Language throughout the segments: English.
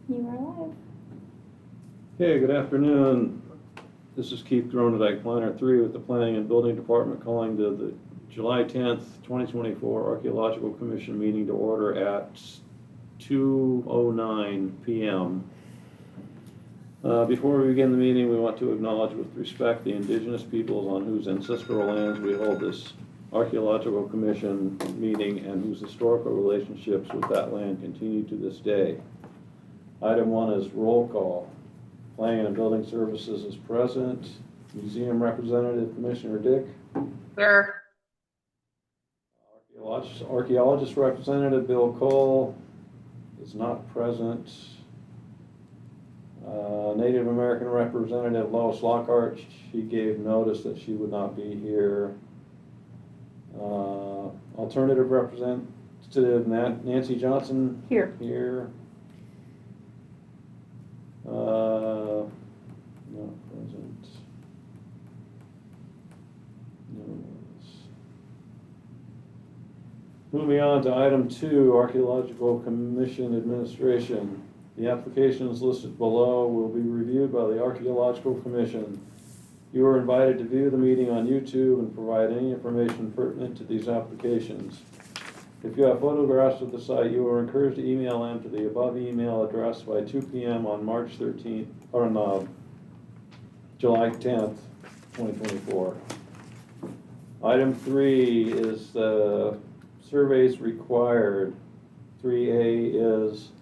You are live. Hey, good afternoon. This is Keith Gronendijk, Planner 3 with the Planning and Building Department, calling the July 10th, 2024 Archaeological Commission meeting to order at 2:09 p.m. Before we begin the meeting, we want to acknowledge with respect the indigenous peoples on whose ancestral lands we hold this Archaeological Commission meeting and whose historical relationships with that land continue to this day. Item 1 is roll call. Planning and Building Services is present. Museum Representative Commissioner Dick. Here. Archaeologist Representative Bill Cole is not present. Native American Representative Lois Lockhart, she gave notice that she would not be here. Alternative Representative Nancy Johnson. Here. Not present. No. Moving on to item 2, Archaeological Commission Administration. The applications listed below will be reviewed by the Archaeological Commission. You are invited to view the meeting on YouTube and provide any information pertinent to these applications. If you have photographs of the site, you are encouraged to email them to the above email address by 2 p.m. on March 13th, or on July 10th, 2024. Item 3 is the surveys required. 3A is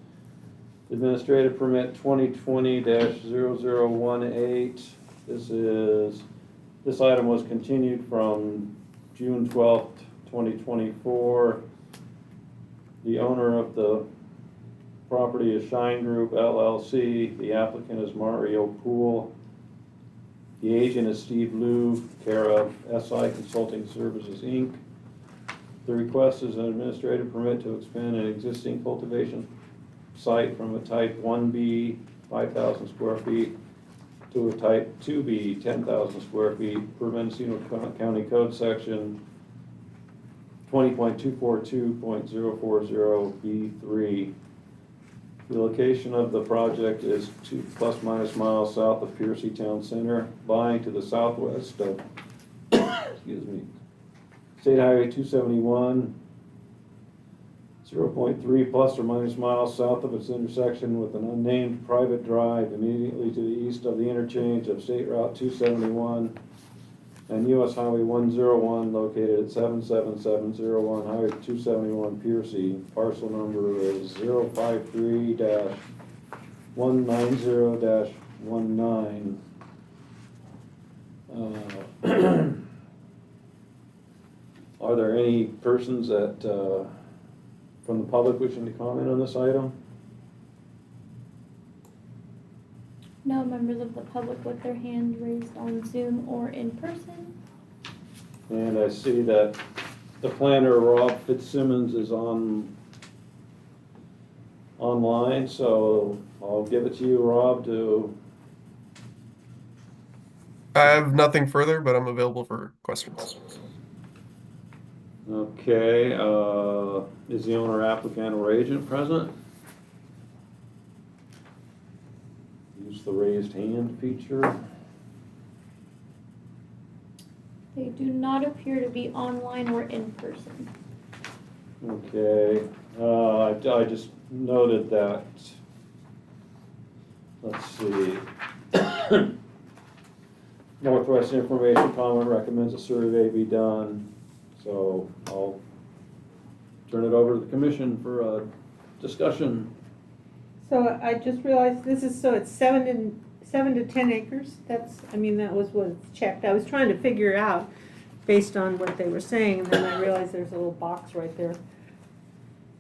Administrative Permit 2020-0018. This item was continued from June 12th, 2024. The owner of the property is Shine Group LLC. The applicant is Mario Poole. The agent is Steve Liu, care of SI Consulting Services, Inc. The request is an administrative permit to expand an existing cultivation site from a type 1B, 5,000 square feet, to a type 2B, 10,000 square feet, per Mendocino County Code section 20.242.040B3. The location of the project is 2 ± miles south of Piercy Town Center, lying to the southwest of excuse me, State Highway 271, 0.3 ± miles south of its intersection with an unnamed private drive immediately to the east of the interchange of State Route 271 and US Highway 101, located at 77701 Highway 271 Piercy. Parcel number is 053-190-19. Are there any persons that from the public wishing to comment on this item? No members of the public with their hands raised on Zoom or in person. And I see that the planner, Rob Fitzsimmons, is online, so I'll give it to you, Rob, to... I have nothing further, but I'm available for questions. Okay, is the owner, applicant, or agent present? Use the raised hand feature. They do not appear to be online or in person. Okay, I just noted that, let's see. Northwest Information Common recommends a survey be done, so I'll turn it over to the commission for a discussion. So I just realized this is, so it's 7 to 10 acres. That was what it's checked. I was trying to figure out based on what they were saying, and then I realized there's a little box right there.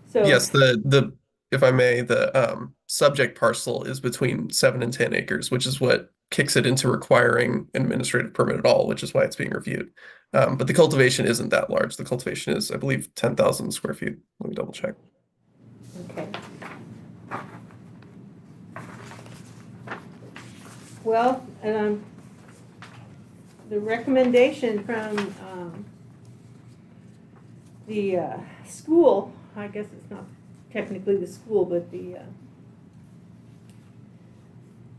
So Yes, the if I may, the subject parcel is between 7 and 10 acres, which is what kicks it into requiring an administrative permit at all, which is why it's being reviewed. But the cultivation isn't that large. The cultivation is, I believe, 10,000 square feet. Let me double check. okay. Well, the recommendation from the school, I guess it's not technically the school, but the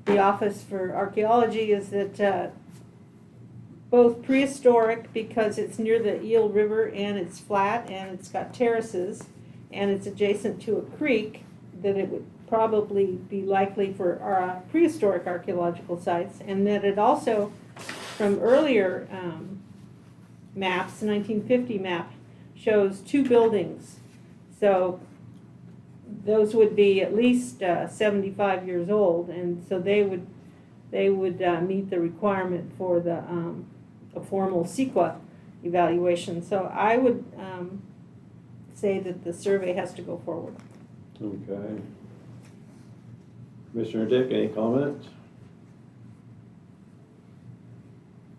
the Office for Archaeology is that both prehistoric, because it's near the Eel River and it's flat and it's got terraces and it's adjacent to a creek, that it would probably be likely for our prehistoric archaeological sites, and that it also, from earlier maps, 1950 map, shows 2 buildings. So those would be at least 75 years old, and so they would meet the requirement for the a formal CEQA evaluation. So I would say that the survey has to go forward. Okay. Commissioner Dick, any comment?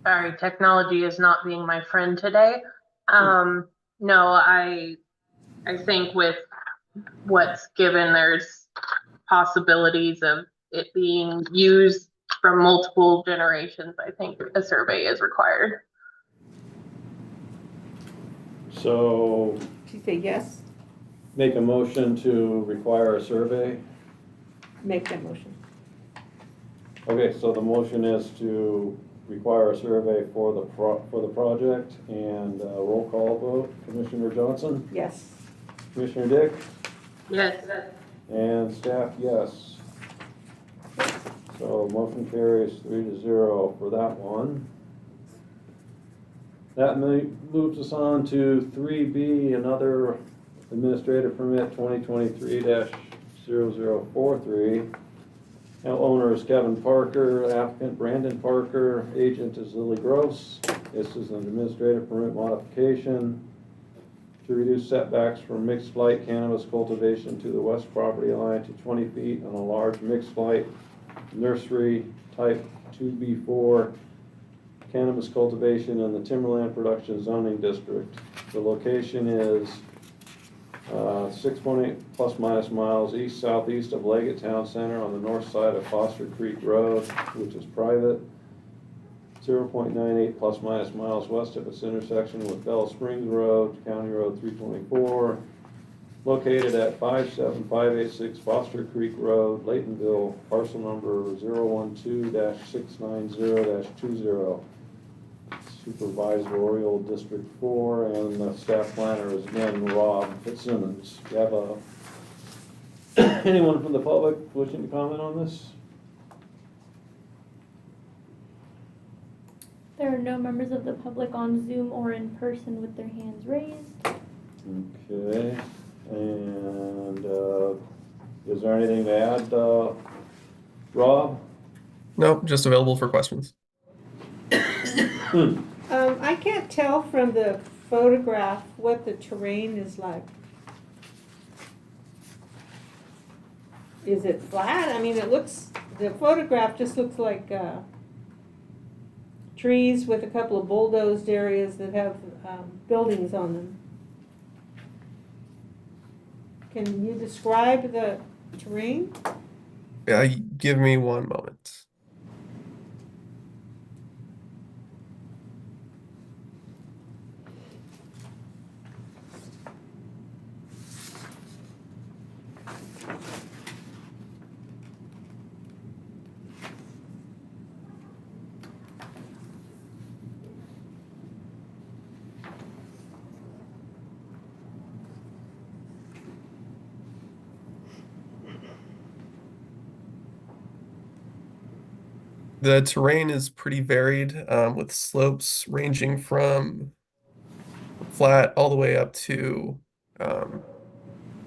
Sorry, technology is not being my friend today. No, I think with what's given, there's possibilities of it being used from multiple generations. I think a survey is required. So Did you say yes? make a motion to require a survey. Make that motion. Okay, so the motion is to require a survey for the project, and roll call vote. Commissioner Johnson, Yes. Commissioner Dick, Yes. and staff, yes. So motion carries 3-0 for that one. That moves us on to 3B, another administrative permit 2023-0043. Now, owner is Kevin Parker, applicant Brandon Parker, agent is Lily Gross. This is an administrative permit modification to reduce setbacks from mixed flight cannabis cultivation to the west property line to 20 feet on a large mixed flight nursery type 2B4 cannabis cultivation in the Timberland Production Zoning District. The location is 6.8 plus minus miles east-southeast of Leggett Town Center on the north side of Foster Creek Road, which is private. 0.98 plus minus miles west of its intersection with Bell Springs Road, County Road 324, located at 57586 Foster Creek Road, Laytonville, parcel number 012-690-20. Supervisorial District 4, and the staff planner is again Rob Fitzsimmons. Do you have anyone from the public wishing to comment on this? There are no members of the public on Zoom or in person with their hands raised. Okay, and is there anything to add, Rob? No, just available for questions. I can't tell from the photograph what the terrain is like. Is it flat? I mean, the photograph just looks like trees with a couple of bulldozed areas that have buildings on them. Can you describe the terrain? Yeah, give me one moment. The terrain is pretty varied, with slopes ranging from flat all the way up to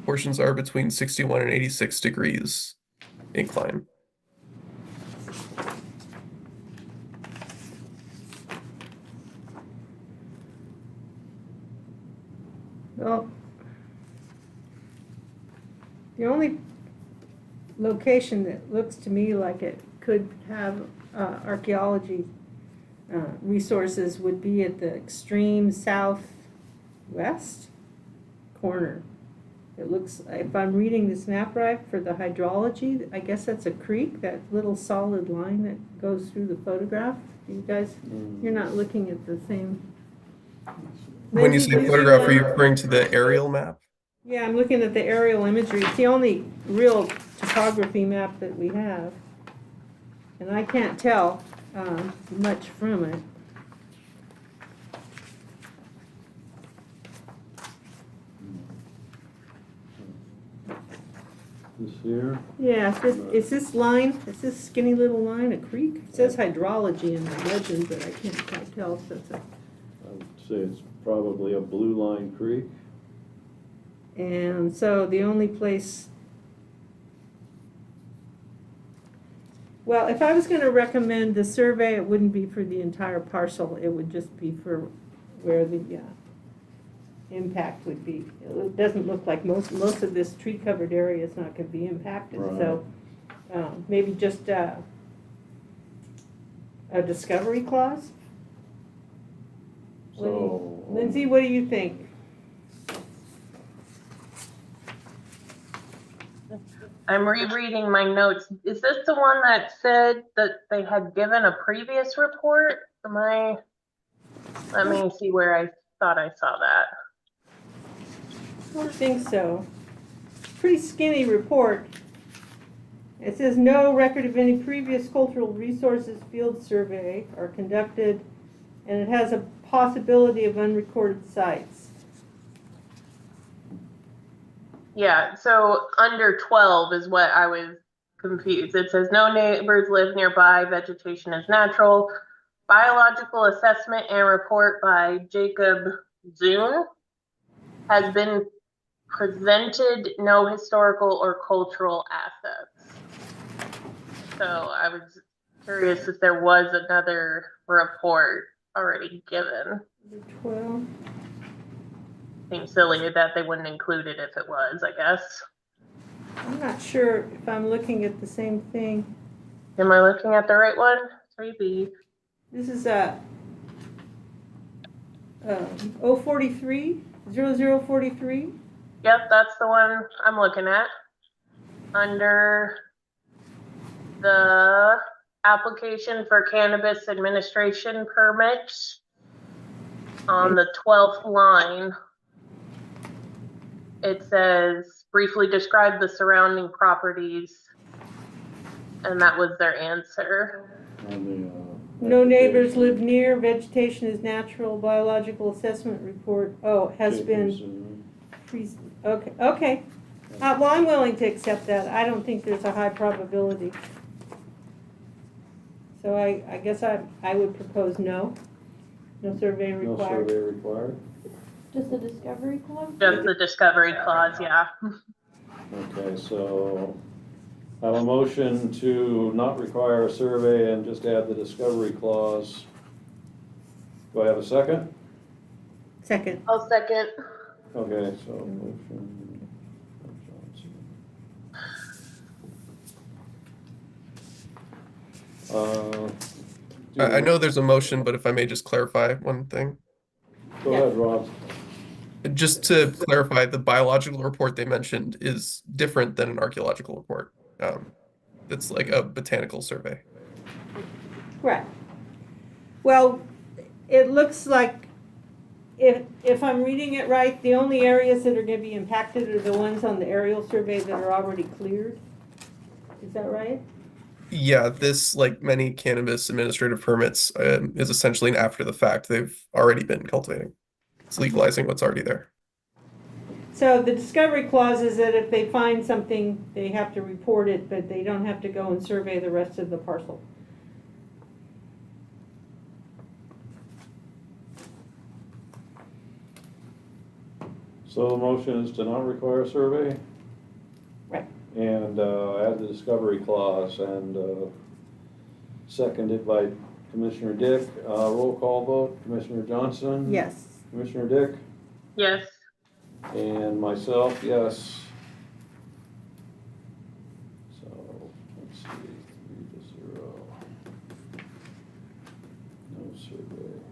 portions are between 61 and 86 degrees incline. Well, the only location that looks to me like it could have archaeology resources would be at the extreme southwest corner. It looks, if I'm reading this map right, for the hydrology, I guess that's a creek, that little solid line that goes through the photograph. You guys, you're not looking at the same. When you Lindsay, say do photograph, are you referring to the aerial map? Yeah, I'm looking at the aerial imagery. It's the only real topography map that we have. And I can't tell much from it. This here, Yeah, is this line, is this skinny little line a creek? It says hydrology in the legend, but I can't quite tell, so it's a, I would say it's probably a blue line creek. and so the only place, well, if I was gonna recommend the survey, it wouldn't be for the entire parcel, it would just be for where the impact would be. It doesn't look like most of this tree-covered area is not gonna be impacted, so maybe just a discovery clause? So. Lindsay, what do you think? I'm rereading my notes. Is this the one that said that they had given a previous report? Let me see where I thought I saw that. I don't think so. Pretty skinny report. It says no record of any previous cultural resources field survey are conducted, and it has a possibility of unrecorded sites. Yeah, so under 12 is what I was confused. It says no neighbors live nearby, vegetation is natural. Biological assessment and report by Jacob Zune has been presented, no historical or cultural assets. So I was curious if there was another report already given. 12. Seems silly that they wouldn't include it if it was, I guess. I'm not sure if I'm looking at the same thing. Am I looking at the right one? 3B. This is a 043, 0043. Yep, that's the one I'm looking at. Under the application for cannabis administration permit, on the 12th line, it says briefly describe the surrounding properties, and that was their answer. No neighbors live near, vegetation is natural, biological assessment report, has been, okay. Well, I'm willing to accept that. I don't think there's a high probability. So I guess I would propose no. No survey No required. survey required. Just a discovery clause? Just the discovery clause, yeah. Okay, so I have a motion to not require a survey and just add the discovery clause. Do I have a second? Second. I'll second. Okay, so motion. I know there's a motion, but if I may just clarify one thing. Go ahead, Rob. Just to clarify, the biological report they mentioned is different than an archaeological report. It's like a botanical survey. Right. Well, it looks like, if I'm reading it right, the only areas that are going to be impacted are the ones on the aerial survey that are already cleared. Is that right? Yeah, this, like many cannabis administrative permits, is essentially an after the fact. They've already been cultivating. It's legalizing what's already there. So the discovery clause is that if they find something, they have to report it, but they don't have to go and survey the rest of the parcel. So the motion is to not require a survey? Right. And add the discovery clause, and seconded by Commissioner Dick. Roll call vote, Commissioner Johnson? Yes. Commissioner Dick? Yes. And myself, yes. So, let's see, 3-0. No survey.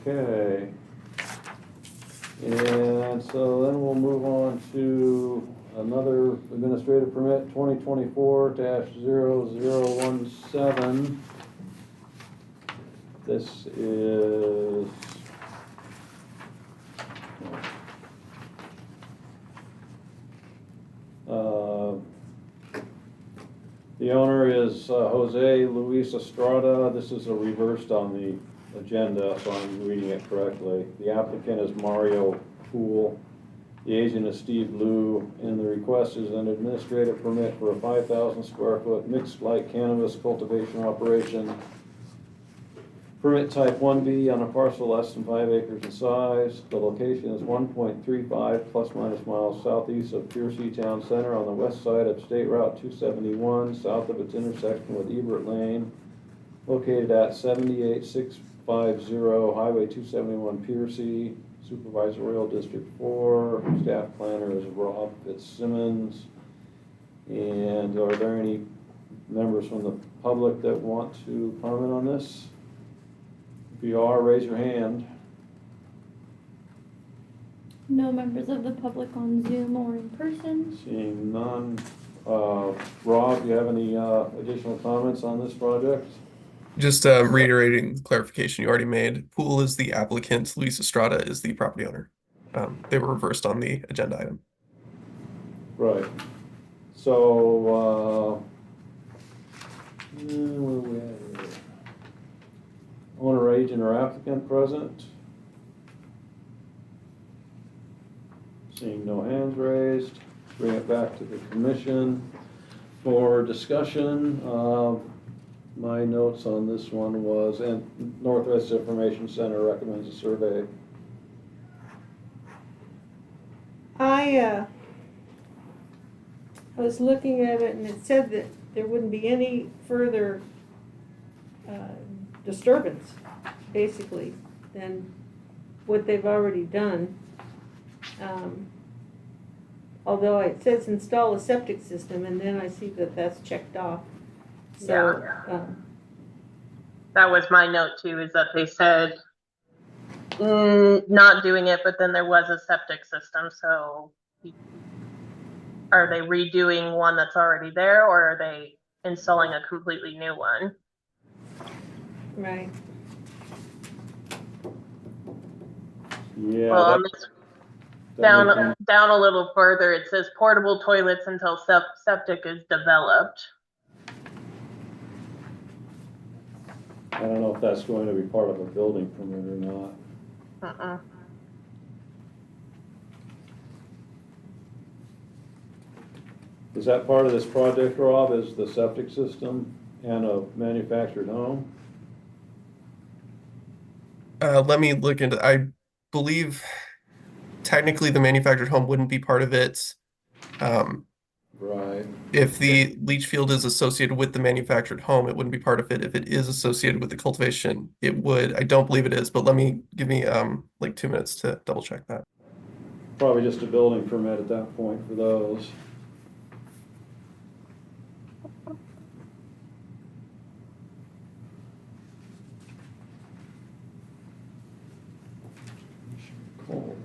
Okay. And so then we'll move on to another administrative permit, 2024-0017. This is The owner is Jose Luis Estrada. This is reversed on the agenda, so I'm reading it correctly. The applicant is Mario Poole. The agent is Steve Liu, and the request is an administrative permit for a 5,000 square foot mixed light cannabis cultivation operation. Permit type 1B on a parcel less than 5 acres in size. The location is 1.35 plus minus miles southeast of Piercy Town Center on the west side of State Route 271, south of its intersection with Ebert Lane, located at 78650 Highway 271 Piercy. Supervisorial District 4. Staff planner is Rob Fitzsimmons. And are there any members from the public that want to comment on this? If you are, raise your hand. No members of the public on Zoom or in person. Seeing none. Rob, do you have any additional comments on this project? Just reiterating the clarification you already made. Poole is the applicant, Luis Estrada is the property owner. They were reversed on the agenda item. Right. So, where are we at here? Owner, agent, or applicant present? Seeing no hands raised, bring it back to the commission for discussion. My notes on this one was, and Northwest Information Center recommends a survey. I was looking at it and it said that there wouldn't be any further disturbance, basically, than what they've already done. Although it says install a septic system, and then I see that that's checked off. So, That was my note too, is that they said not doing it, but then there was a septic system. So are they redoing one that's already there, or are they installing a completely new one? right. Yeah. Well, on this, that down a little further, it says portable toilets until septic is developed. I don't know if that's going to be part of a building permit or not. Is that part of this project, Rob, is the septic system and a manufactured home? Let me look into, I believe technically the manufactured home wouldn't be part of it. Right. If the leach field is associated with the manufactured home, it wouldn't be part of it. If it is associated with the cultivation, it would. I don't believe it is, but give me like 2 minutes to double check that. Probably just a building permit at that point for those. Cool.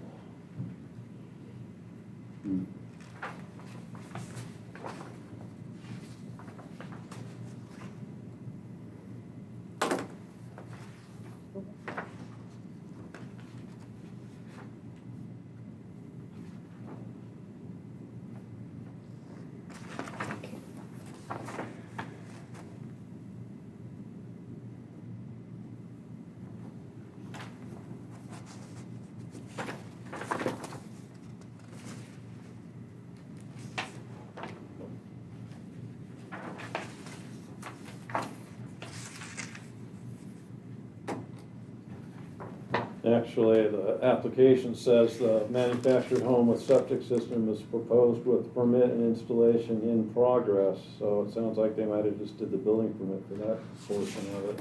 Actually, the application says the manufactured home with septic system is proposed with permit and installation in progress. So it sounds like they might have just did the building permit for that portion of it.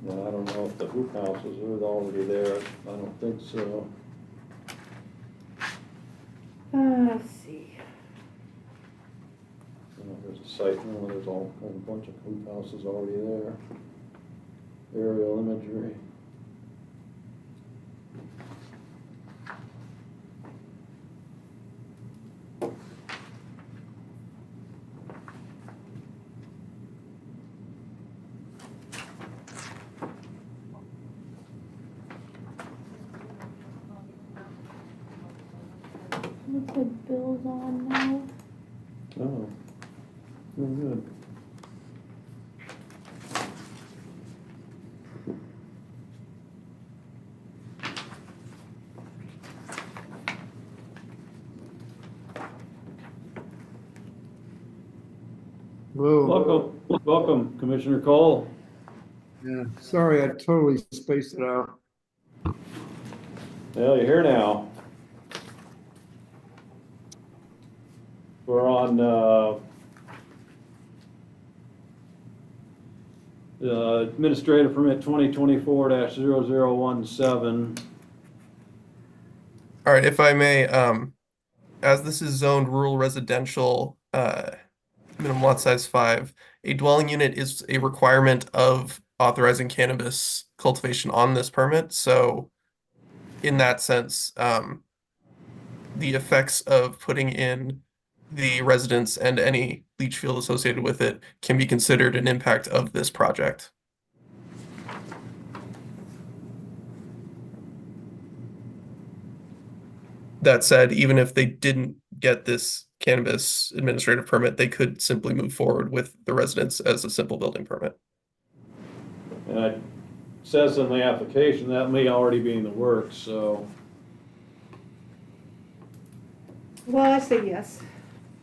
Well, I don't know if the hoop houses are already there. I don't think so. Let's see. There's a site, there's a bunch of hoop houses already there. Aerial imagery. Looks like Bill's on now. Oh, very good. Hello. Welcome, Commissioner Cole. Yeah, sorry, I totally spaced it out. Well, you're here now. We're on, administrative permit 2024-0017. All right, if I may, as this is zoned rural residential, minimum lot size 5, a dwelling unit is a requirement of authorizing cannabis cultivation on this permit. So in that sense, the effects of putting in the residence and any leach field associated with it can be considered an impact of this project. That said, even if they didn't get this cannabis administrative permit, they could simply move forward with the residence as a simple building permit. And it says in the application that may already be in the works, so. Well, I say yes,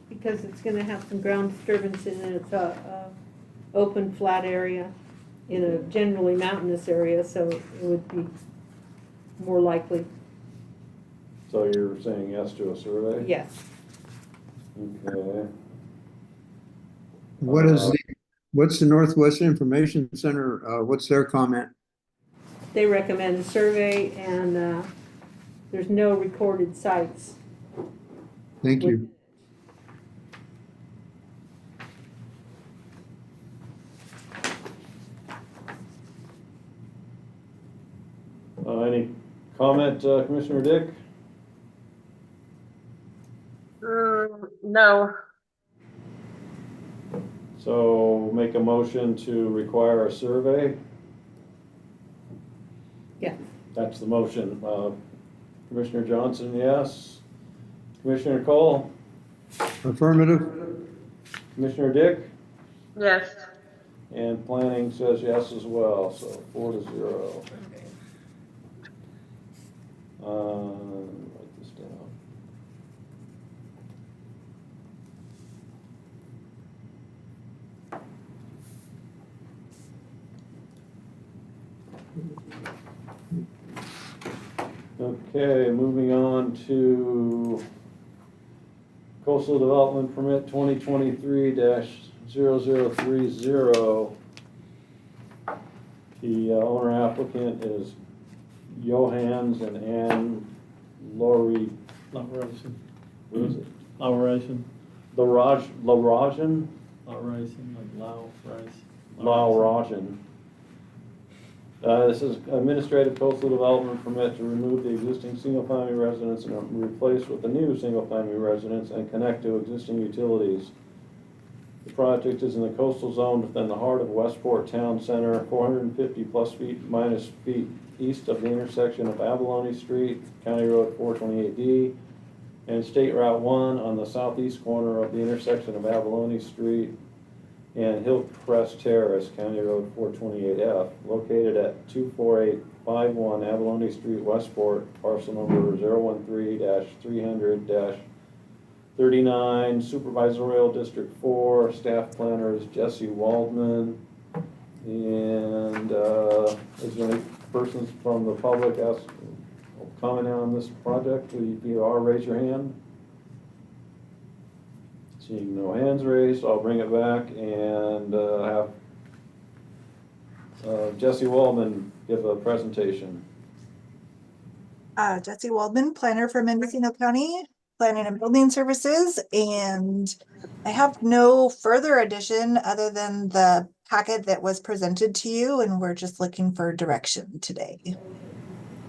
because it's gonna have some ground disturbance in it. It's a open, flat area in a generally mountainous area, so it would be more likely, So you're saying yes to a survey? yes. Okay. What's the Northwest Information Center, what's their comment? They recommend a survey, and there's no recorded sites. Thank you. Any comment, Commissioner Dick? No. So make a motion to require a survey? Yeah. That's the motion. Commissioner Johnson, yes. Commissioner Cole? Affirmative? Commissioner Dick? Yes. And planning says yes as well, so 4-0. Write this down. Okay, moving on to Coastal Development Permit 2023-0030. The owner applicant is Johans and Ann Laurie, Lauration. what is it? Lauration. Larajan? Lauration, like Lao rice. Larajan. This is administrative coastal development permit to remove the existing single-family residence and replace with a new single-family residence and connect to existing utilities. The project is in the coastal zone within the heart of Westport Town Center, 450 plus feet minus feet east of the intersection of Abalone Street, County Road 428D, and State Route 1 on the southeast corner of the intersection of Abalone Street and Hillcrest Terrace, County Road 428F, located at 24851 Abalone Street, Westport, parcel number 013-300-39, Supervisorial District 4, staff planner is Jesse Waldman. And is there any persons from the public commenting on this project? If you are, raise your hand. Seeing no hands raised, I'll bring it back and have Jesse Waldman give a presentation. Jesse Waldman, planner for Mendocino County Planning and Building Services, and I have no further addition other than the packet that was presented to you, and we're just looking for direction today.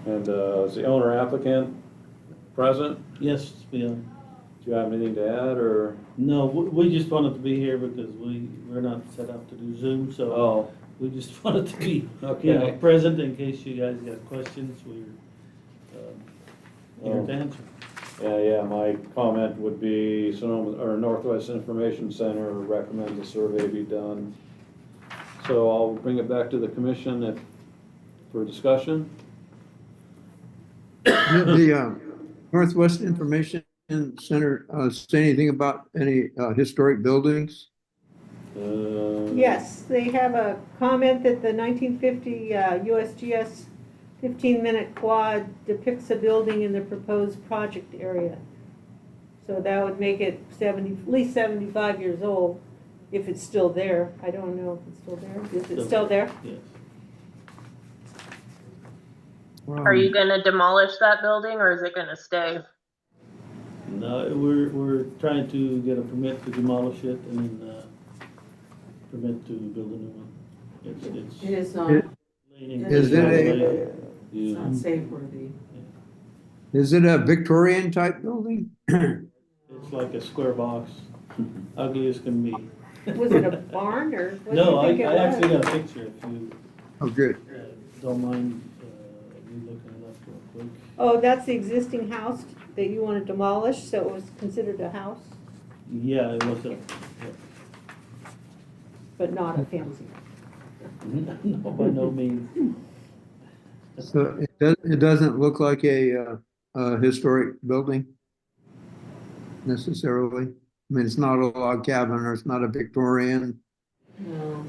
And is the owner applicant present? Yes, Bill. Do you have anything to add, or? No, we just wanted to be here because we're not set up to do Zoom, so Oh, we just wanted to be, okay. present in case you guys got questions. here to answer. Yeah, my comment would be Sonoma, or Northwest Information Center recommends a survey be done. So I'll bring it back to the commission for discussion. Did the Northwest Information Center say anything about any historic buildings? Yes, they have a comment that the 1950 USGS 15-minute quad depicts a building in the proposed project area. So that would make it at least 75 years old, if it's still there. I don't know if it's still there. Is it still there? Yes. Are you gonna demolish that building or is it gonna stay? No, we're trying to get a permit to demolish it and then, permit to build a new one. It's It is not, It- leaning. Is it a- it's not safe worthy. Is it a Victorian type building? It's like a square box, ugly as can be. Was it a barn or what do No, you I think it was? actually got a picture if you Oh, good. don't mind me looking it up real quick. Oh, that's the existing house that you want to demolish, so it was considered a house, Yeah, it was a, but not a fancy. no, by no means. So it doesn't look like a historic building necessarily. I mean, it's not a log cabin or it's not a Victorian. No.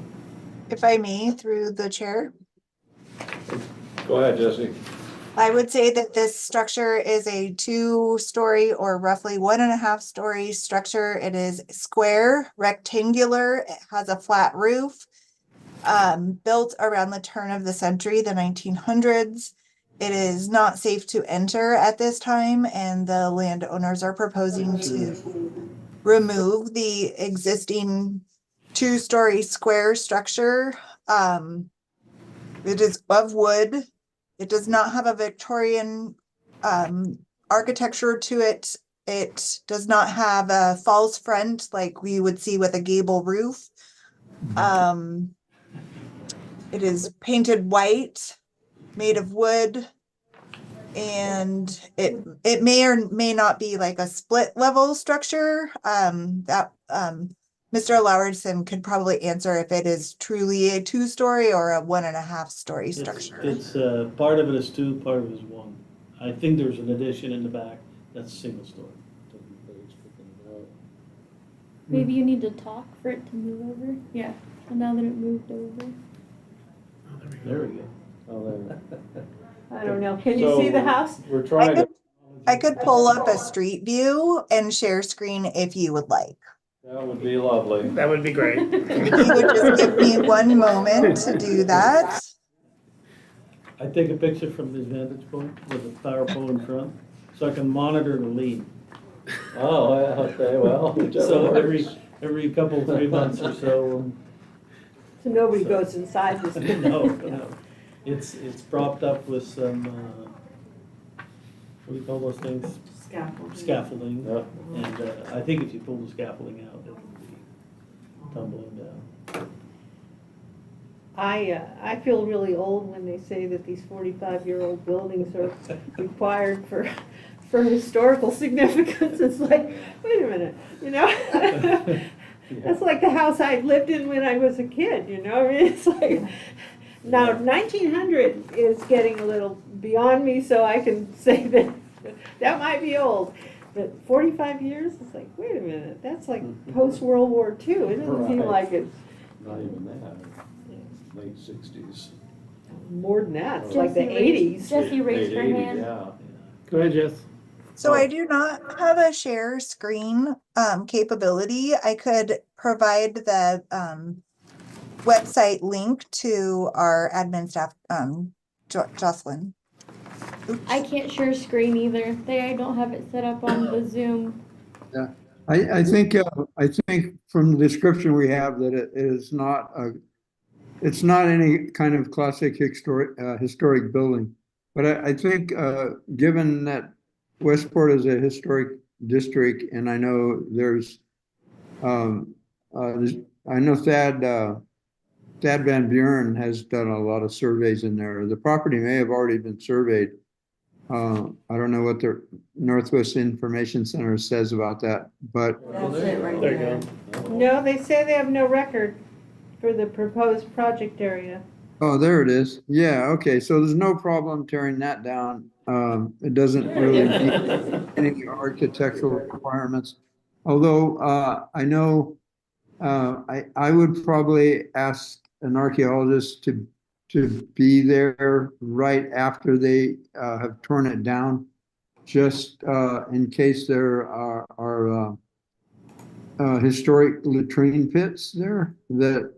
If I may, through the chair, Go ahead, Jesse. I would say that this structure is a 2-story or roughly 1.5-story structure. It is square, rectangular, it has a flat roof, built around the turn of the century, the 1900s. It is not safe to enter at this time, and the landowners are proposing to remove the existing 2-story square structure. It is of wood. It does not have a Victorian architecture to it. It does not have a false front like we would see with a gable roof. It is painted white, made of wood, and it may or may not be like a split level structure. Mr. Lauritsen could probably answer if it is truly a 2-story or a 1.5-story structure. It's part of it is 2, part of it is 1. I think there's an addition in the back that's single story. Maybe you need to talk for it to move over. Yeah. And now that it moved over. There we go. Oh, there. I don't know. Can you So, see the house? We're trying to, I could pull up a street view and share screen if you would like. that would be lovely. That would be great. If you would just give me one moment to do that. I take a picture from this vantage point with a power pole in front, so I can monitor the lead. Oh, yeah, okay, well. whichever So works. every couple, 3 months or so. So nobody goes inside this. No. It's propped up with some, what do you call those things? Scaffold. Scaffolding. Yeah. And I think if you pull the scaffolding out, it'll be tumbling down. I feel really old when they say that these 45-year-old buildings are required for historical significance. It's like, wait a minute, you know? That's like the house I lived in when I was a kid, you know? I mean, it's like, now 1900 is getting a little beyond me, so I can say that that might be old. But 45 years, it's like, wait a minute, that's like post-World War II. It doesn't seem Right. like it's Not even that, late 60s. more than that. It's like the Jesse raised- 80s. Jesse raised her Late 80s, hand. Yeah. Go ahead, Jess. So I do not have a share screen capability. I could provide the website link to our admin staff, Jocelyn. I can't share screen either. I don't have it set up on the Zoom. I think from the description we have that it is not it's not any kind of classic historic building. But I think given that Westport is a historic district, and I know I know Thad Van Buren has done a lot of surveys in there. The property may have already been surveyed. I don't know what the Northwest Information Center says about that, but That's it right There you there. go. No, they say they have no record for the proposed project area. oh, there it is. Yeah, okay, so there's no problem tearing that down. It doesn't really meet any architectural requirements. Although, I know, I would probably ask an archaeologist to be there right after they, have torn it down, just, in case there are historic latrine pits there that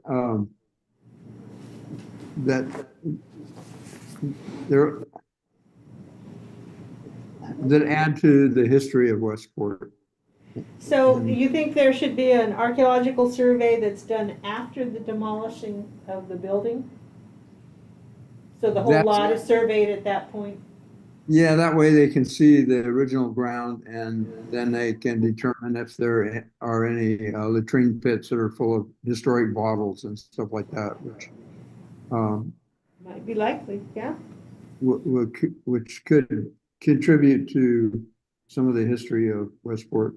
there that add to the history of Westport. So you think there should be an archaeological survey that's done after the demolishing of the building? So the whole That's- lot is surveyed at that point? Yeah, that way they can see the original ground and then they can determine if there are any latrine pits that are full of historic bottles and stuff like that, which Might be likely, yeah. which could contribute to some of the history of Westport.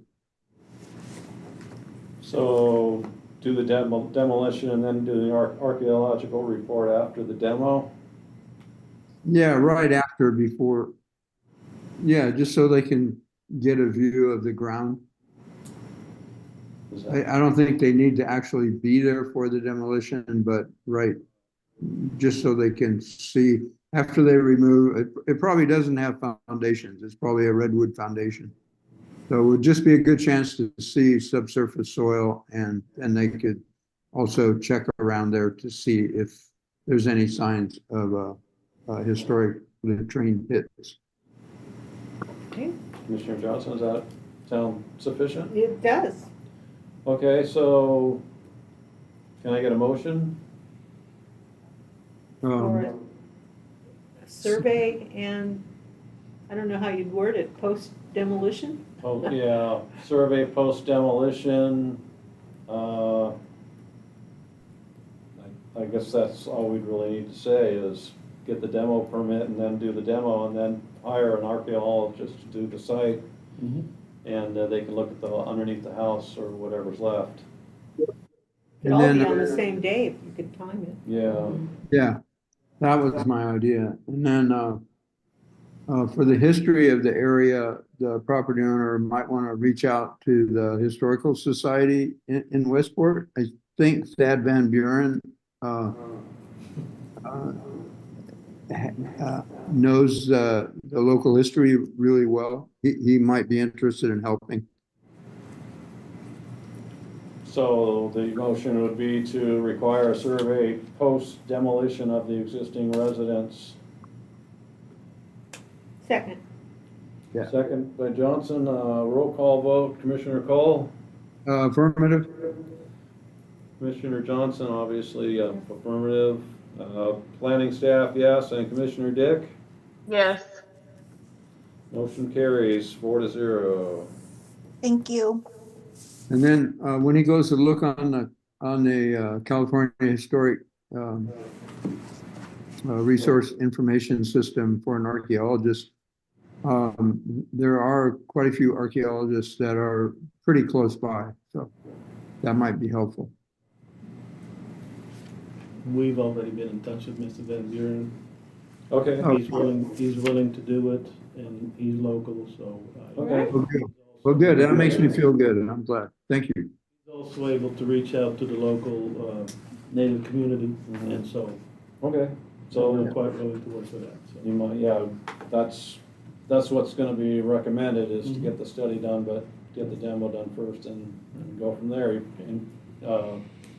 So do the demolition and then do the archaeological report after the demo? Yeah, right after, before, yeah, just so they can get a view of the ground. Is that- I don't think they need to actually be there for the demolition, but right, just so they can see, after they remove, it probably doesn't have foundations, it's probably a redwood foundation. So it would just be a good chance to see subsurface soil and they could also check around there to see if there's any signs of historic latrine pits. Okay, Commissioner Johnson, does that sound sufficient? it does. Okay, so can I get a motion? Or a survey and, I don't know how you'd word it, post demolition? Oh, yeah, survey post demolition. I guess that's all we'd really need to say is get the demo permit and then do the demo and then hire an archaeologist to do the site. Mhm. And they can look at the, underneath the house or whatever's left. It'd And all then, be on the same day if you could time it. Yeah, Yeah, that was my idea. And then for the history of the area, the property owner might want to reach out to the Historical Society in Westport. I think Thad Van Buren knows the local history really well. He might be interested in helping. so the motion would be to require a survey post demolition of the existing residence. Second, Yeah. Second by Johnson, roll call vote, Commissioner Cole, Affirmative? Commissioner Johnson, obviously affirmative, planning staff, yes, and Commissioner Dick, Yes. motion carries 4-0. Thank you. And then when he goes to look on the California Historic Resource Information System for an archaeologist, there are quite a few archaeologists that are pretty close by, so that might be helpful. We've already been in touch with Mr. Van Buren. Okay, Oh. He's willing to do it, and he's local, so. Okay. Well, good. Well, good. That makes me feel good, and I'm glad. Thank you. He's also able to reach out to the local native community, and so okay, so we're so quite willing to work for that, so. you might, yeah, that's what's gonna be recommended is to get the study done, but get the demo done first and go from there. And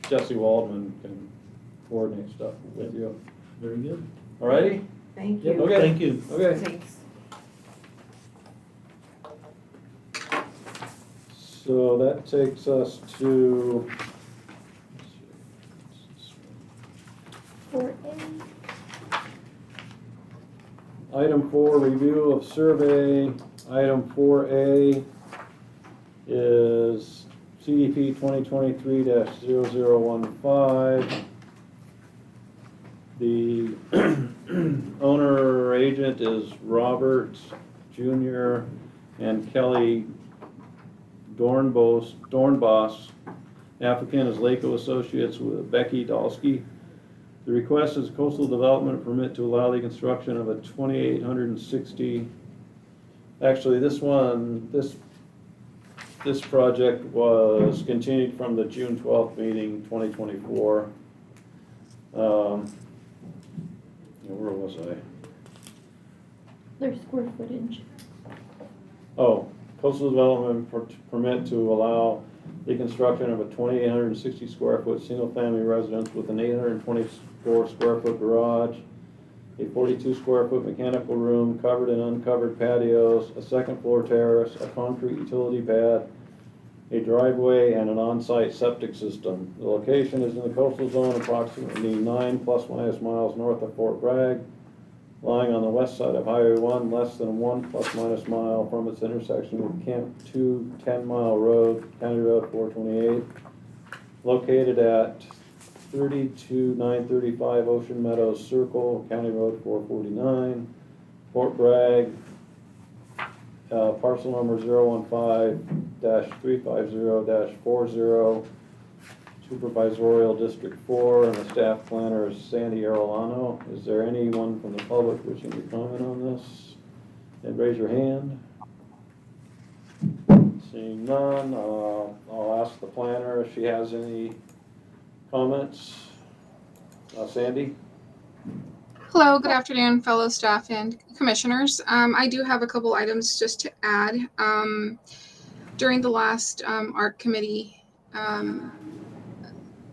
Jesse Waldman can coordinate stuff with you. Very good. All righty? Thank Yep, you. Okay. Thank you. Okay. Thanks. So that takes us to, 4A. item 4, review of survey. Item 4A is CDP 2023-0015. The Owner agent is Robert Jr. and Kelly Dornbos. Applicant is Laco Associates with Becky Dolsky. The request is a coastal development permit to allow the construction of a 2,860. Actually, this project was continued from the June 12th meeting, 2024. Where was I? Their square footage. Oh, coastal development permit to allow the construction of a 2,860 square foot single family residence with an 824 square foot garage, a 42 square foot mechanical room, covered and uncovered patios, a second floor terrace, a concrete utility pad, a driveway, and an on-site septic system. The location is in the coastal zone, approximately 9 ± miles north of Fort Bragg, lying on the west side of Highway 1, less than 1 ± mile from its intersection with Camp 2 10-mile road, County Road 428, located at 32935 Ocean Meadows Circle, County Road 449, Fort Bragg, parcel number 015-350-40, supervisorial District 4, and the staff planner is Sandy Arellano. Is there anyone from the public wishing to comment on this? And raise your hand. Seeing none, I'll ask the planner if she has any comments. Sandy? Hello, good afternoon, fellow staff and commissioners. I do have a couple items just to add. During the last ARC committee,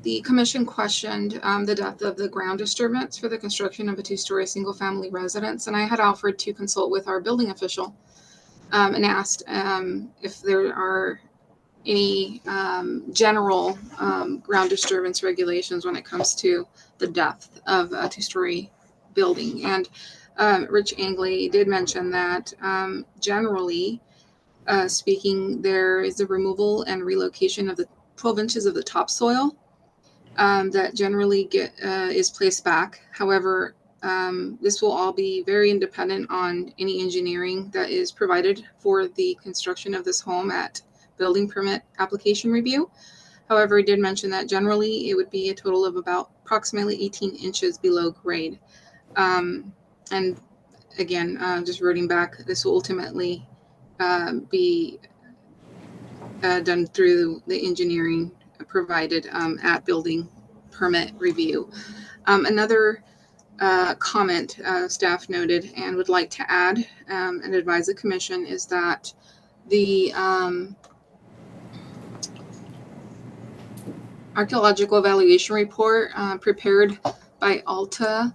the commission questioned the depth of the ground disturbance for the construction of a two-story single-family residence, and I had offered to consult with our building official and asked if there are any general ground disturbance regulations when it comes to the depth of a two-story building. And Rich Angley did mention that generally speaking, there is a removal and relocation of the 12 inches of the topsoil that generally is placed back. However, this will all be very independent on any engineering that is provided for the construction of this home at building permit application review. However, I did mention that generally it would be a total of about approximately 18 inches below grade. And again, just reverting back, this will ultimately be done through the engineering provided at building permit review. Another comment staff noted and would like to add and advise the commission is that the archaeological evaluation report prepared by Alta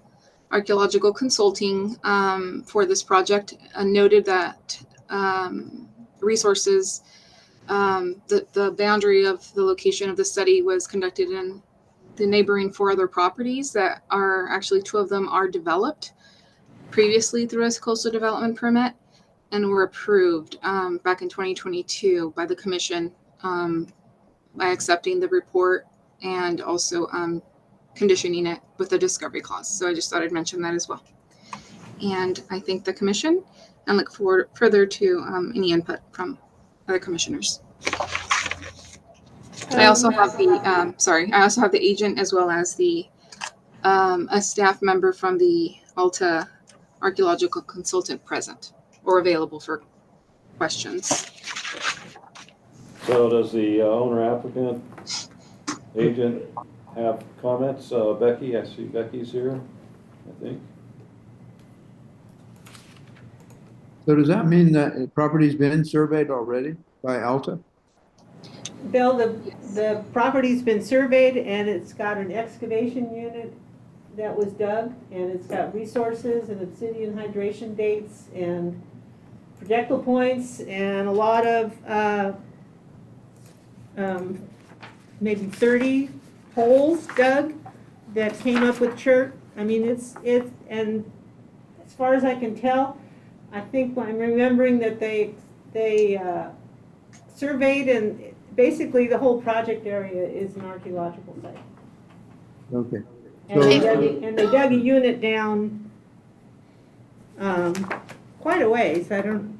Archaeological Consulting for this project noted that resources, the boundary of the location of the study was conducted in the neighboring 4 other properties that are actually 2 of them are developed previously through a coastal development permit and were approved back in 2022 by the commission by accepting the report and also conditioning it with a discovery clause. So I just thought I'd mention that as well. And I thank the commission and look forward further to any input from other commissioners. I also have the I also have the agent as well as the a staff member from the Alta Archaeological Consultant present or available for questions. So does the owner applicant agent have comments? Becky, I see Becky's here, I think. So does that mean that the property's been surveyed already by Alta? Bill, the property's been surveyed and it's got an excavation unit that was dug, and it's got resources and obsidian hydration dates and projectile points and a lot of maybe 30 holes dug that came up with chert. I mean, it's and as far as I can tell, I think I'm remembering that they surveyed, and basically the whole project area is an archaeological site. Okay. And they dug a unit down quite a ways. I don't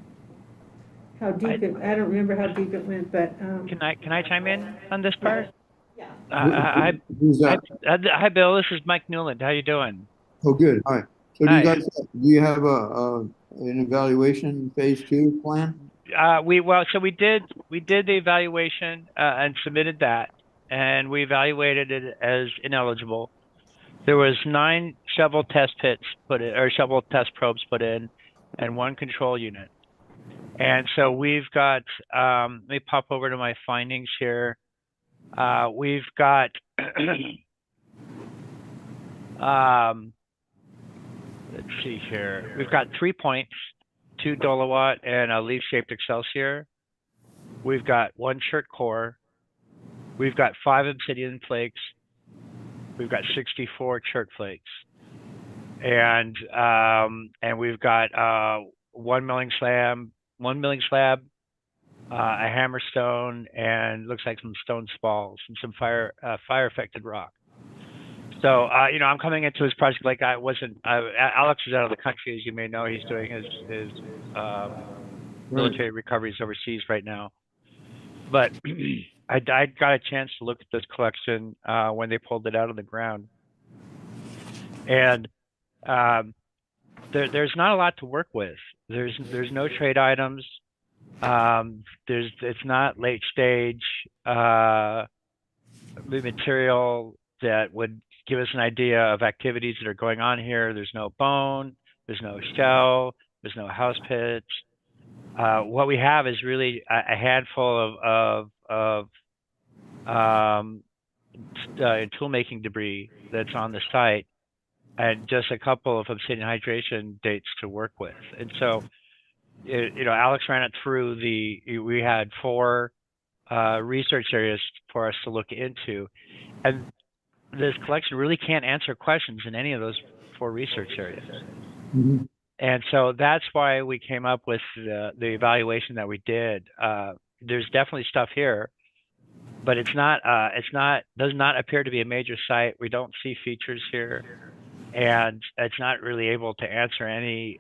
remember how deep it went, but, Can I chime in on this part? yeah. Hi, Who's that? hi, Bill. This is Mike Newland. How you doing? Oh, good. Hi. So Hi. do you have an evaluation phase 2 plan? So we did the evaluation and submitted that, and we evaluated it as ineligible. There was 9 shovel test pits put in, or shovel test probes put in, and 1 control unit. And so we've got, let me pop over to my findings here. We've got, let's see here. We've got 3 points, 2 Dolowatt and a leaf-shaped Excelsior. We've got 1 chert core. We've got 5 obsidian flakes. We've got 64 chert flakes. And we've got 1 milling slab, a hammerstone, and looks like some stone spalls and some fire affected rock. So I'm coming into his project like I wasn't. Alex is out of the country, as you may know. He's doing his military recoveries overseas right now. But I got a chance to look at this collection when they pulled it out of the ground, and there's not a lot to work with. There's no trade items. It's not late stage material that would give us an idea of activities that are going on here. There's no bone, there's no shell, there's no house pits. What we have is really a handful of tool-making debris that's on the site, and just a couple of obsidian hydration dates to work with. And so, Alex ran it through we had 4 research areas for us to look into, and this collection really can't answer questions in any of those 4 research areas. Mm-hmm. And so that's why we came up with the evaluation that we did. There's definitely stuff here, but does not appear to be a major site. We don't see features here, and it's not really able to answer any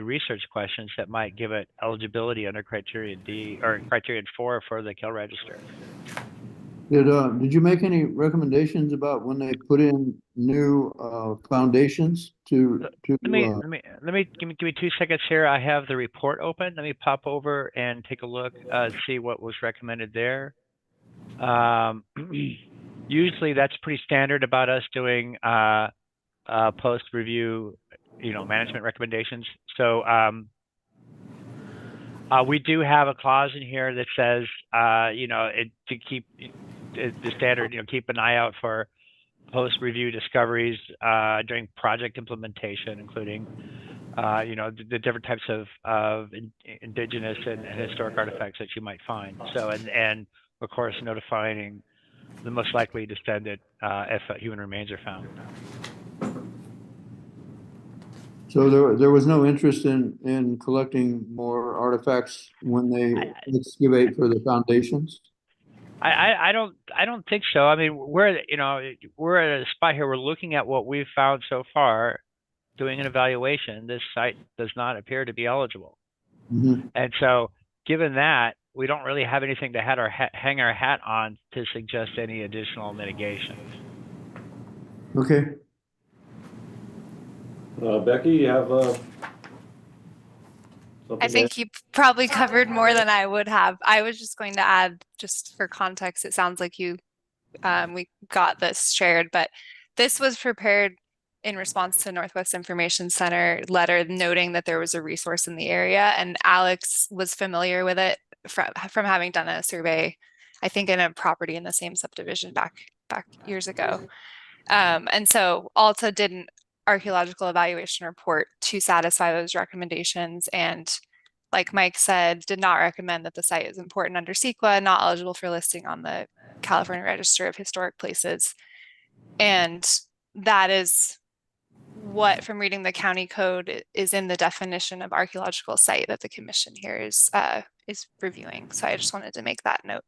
research questions that might give it eligibility under criterion D or criterion 4 for the kill register. Did you make any recommendations about when they put in new foundations to? Let me give me 2 seconds here. I have the report open. Let me pop over and take a look, see what was recommended there. Usually that's pretty standard about us doing post review, management recommendations. So we do have a clause in here that says, to keep the standard, keep an eye out for post-review discoveries during project implementation, including, the different types of indigenous and historic artifacts that you might find. So, and of course, notifying the most likely descendant if human remains are found. So there was no interest in collecting more artifacts when they excavate for the foundations? I don't think so. I mean, we're at a spot here. We're looking at what we've found so far, doing an evaluation. This site does not appear to be eligible, and so given that, we don't really have anything to hang our hat on to suggest any additional mitigation. Okay. Becky, you have I think you probably covered more than I would have. I was just going to add, just for context, it sounds like we got this shared, but this was prepared in response to Northwest Information Center letter noting that there was a resource in the area, and Alex was familiar with it from having done a survey, I think in a property in the same subdivision back years ago. And so Alta did an archaeological evaluation report to satisfy those recommendations, and like Mike said, did not recommend that the site is important under CEQA, not eligible for listing on the California Register of Historic Places. And that is what, from reading the county code, is in the definition of archaeological site that the commission here is reviewing. So I just wanted to make that note.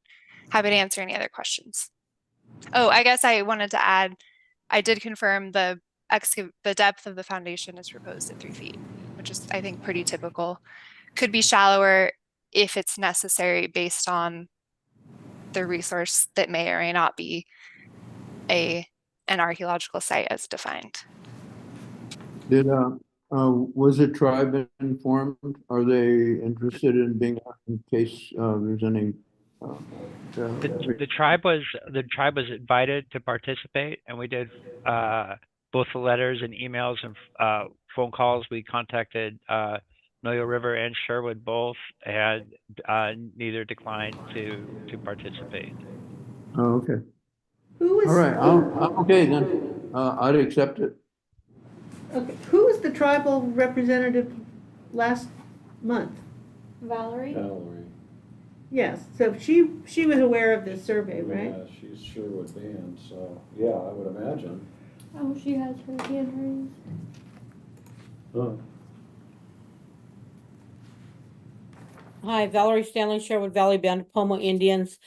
Happy to answer any other questions. Oh, I guess I wanted to add, I did confirm the depth of the foundation is proposed at 3 feet, which is, I think, pretty typical. Could be shallower if it's necessary based on the resource that may or may not be an archaeological site as defined. Did, was the tribe informed? Are they interested in being, in case, there's any? The tribe was invited to participate, and we did both the letters and emails and phone calls. We contacted Noyo River and Sherwood both, and neither declined to participate. Oh, okay. Who was? All right, I'm okay then. I'd accept it. Okay, who was the tribal representative last month? Valerie? Valerie. Yes, so she was aware of this survey, right? Yeah, she's Sherwood band, so yeah, I would imagine. Oh, she has her hand raised. Huh. Hi, Valerie Stanley, Sherwood Valley Band of Pomo Indians.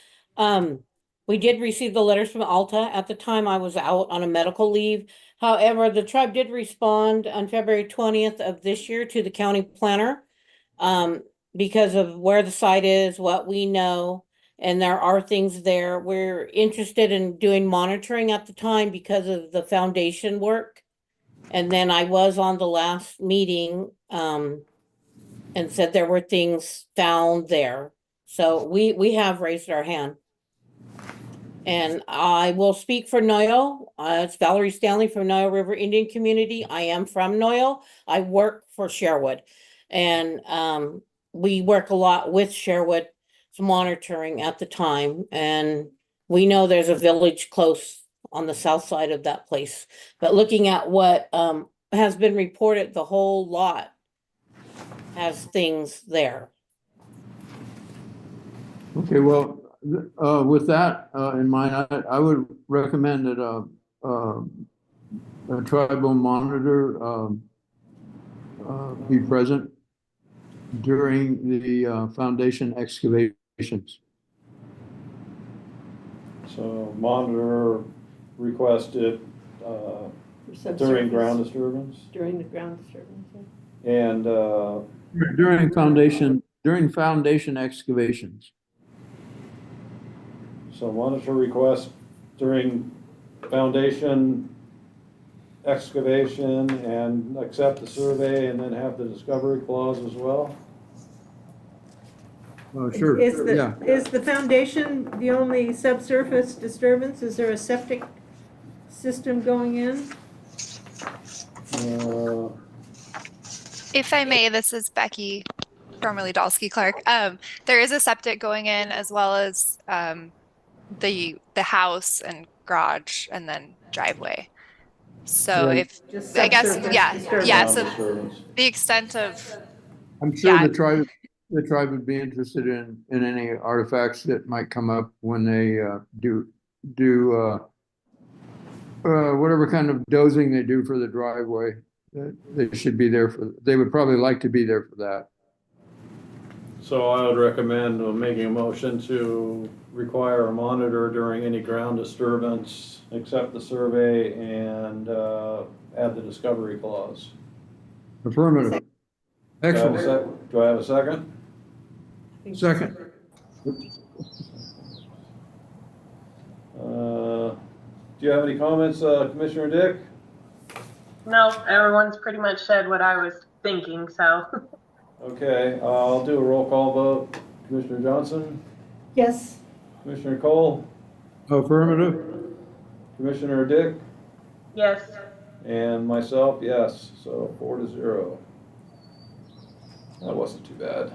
We did receive the letters from Alta. At the time, I was out on a medical leave. However, the tribe did respond on February 20th of this year to the county planner because of where the site is, what we know, and there are things there. We're interested in doing monitoring at the time because of the foundation work. And then I was on the last meeting and said there were things found there. So we have raised our hand. And I will speak for Noyo. It's Valerie Stanley from Noyo River Indian Community. I am from Noyo. I work for Sherwood. And we work a lot with Sherwood monitoring at the time. And we know there's a village close on the south side of that place. But looking at what has been reported, the whole lot has things there. Okay, well, with that in mind, I would recommend that a tribal monitor be present during the foundation excavations. So monitor requested during ground disturbance During the ground disturbance. Yeah. and During foundation excavations. so monitor request during foundation excavation and accept the survey and then have the discovery clause as well. Oh, sure. Is Yeah. the foundation the only subsurface disturbance? Is there a septic system going in? If I may, this is Becky, formerly Dalsky Clark. There is a septic going in as well as the house and garage and then driveway. So Right. if Just I guess subsurface yeah, disturbance. yeah. So Disturbance. the extent of I'm sure Yeah. the tribe would be interested in any artifacts that might come up when they do whatever kind of dozing they do for the driveway. They should be there for. They would probably like to be there for that. So I would recommend making a motion to require a monitor during any ground disturbance, accept the survey, and add the discovery clause. Affirmative. Excellent. Do I have a second? Second. Do you have any comments, Commissioner Dick? No, everyone's pretty much said what I was thinking, so. Okay, I'll do a roll call vote. Commissioner Johnson? Yes. Commissioner Cole? Affirmative. Commissioner Dick? Yes. And myself, yes, so 4-0. That wasn't too bad.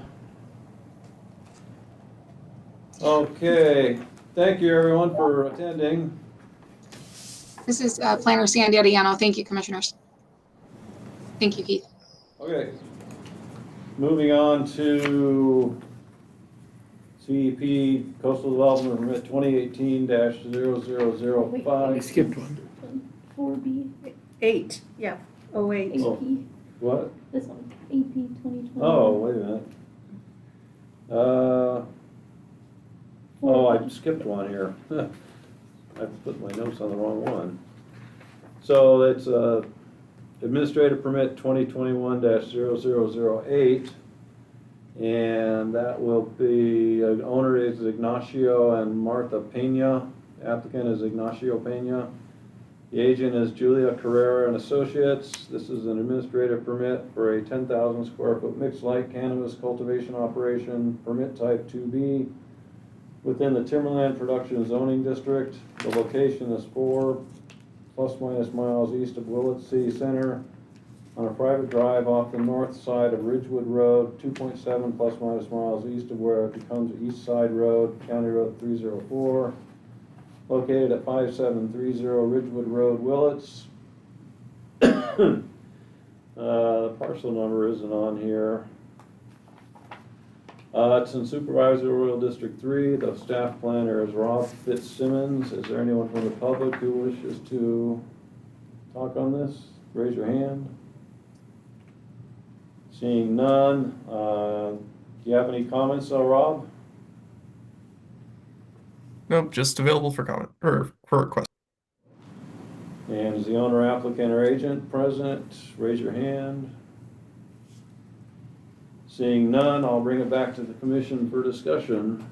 Okay, thank you everyone for attending. This is Planner Sandy Adiano. Thank you, commissioners. Thank you, Keith. Okay. Moving on to CEP Coastal Development Permit 2018-0005. We skipped one. 4B, 8, yeah, 08. AP, Oh. What? this one, AP 2020. Oh, wait a minute. Oh, I skipped one here. I put my notes on the wrong one. So it's administrative permit 2021-0008. And that will be, owner is Ignacio and Martha Pena. Applicant is Ignacio Pena. The agent is Julia Carrera and Associates. This is an administrative permit for a 10,000 square foot mixed light cannabis cultivation operation, permit type 2B, within the Timberland Production Zoning District. The location is 4 ± miles east of Willett City Center, on a private drive off the north side of Ridgewood Road, 2.7 ± miles east of where it becomes East Side Road, County Road 304. Located at 5730 Ridgewood Road, Willits. The parcel number isn't on here. It's in Supervisory District 3. The staff planner is Rob Fitzsimmons. Is there anyone from the public who wishes to talk on this? Raise your hand. Seeing none. Do you have any comments, Rob? Nope, just available for comment or for request. And is the owner, applicant, or agent present? Raise your hand. Seeing none, I'll bring it back to the commission for discussion.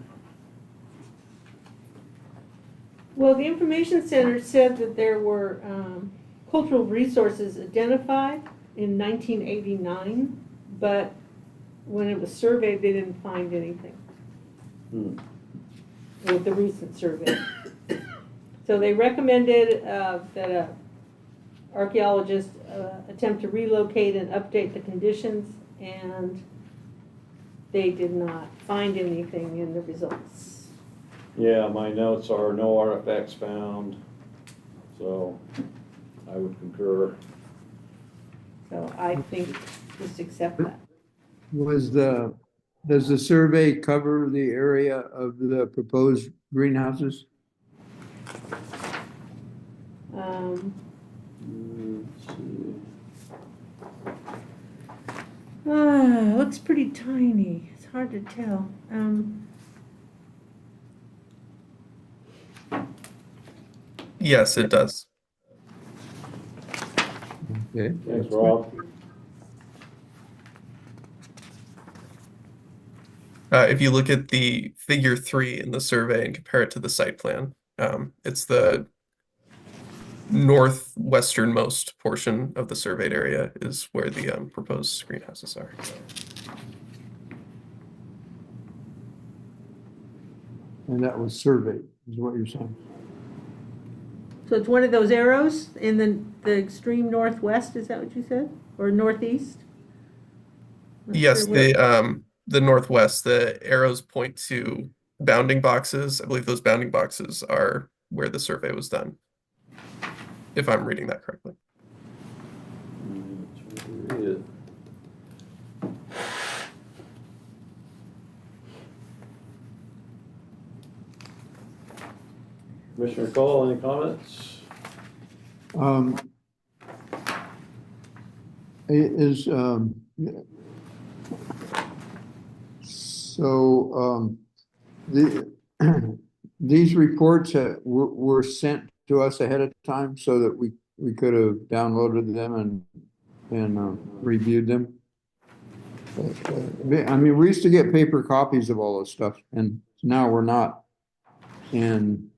Well, the Information Center said that there were cultural resources identified in 1989, but when it was surveyed, they didn't find anything. With the recent survey. So they recommended that a archaeologist attempt to relocate and update the conditions, and they did not find anything in the results. Yeah, my notes are no artifacts found, so I would concur. So I think just accept that. Does the survey cover the area of the proposed greenhouses? Let's see. Looks pretty tiny. It's hard to tell. Yes, it does. Okay. Thanks, Rob. If you look at the figure 3 in the survey and compare it to the site plan, it's the northwesternmost portion of the surveyed area is where the proposed greenhouses are. And that was surveyed, is what you're saying? So it's one of those arrows in the extreme northwest, is that what you said? Or northeast? Not Yes, sure where- the northwest, the arrows point to bounding boxes. I believe those bounding boxes are where the survey was done, if I'm reading that correctly. Read it. Commissioner Cole, any comments? These reports were sent to us ahead of time so that we could have downloaded them and reviewed them. I mean, we used to get paper copies of all this stuff, and now we're not. And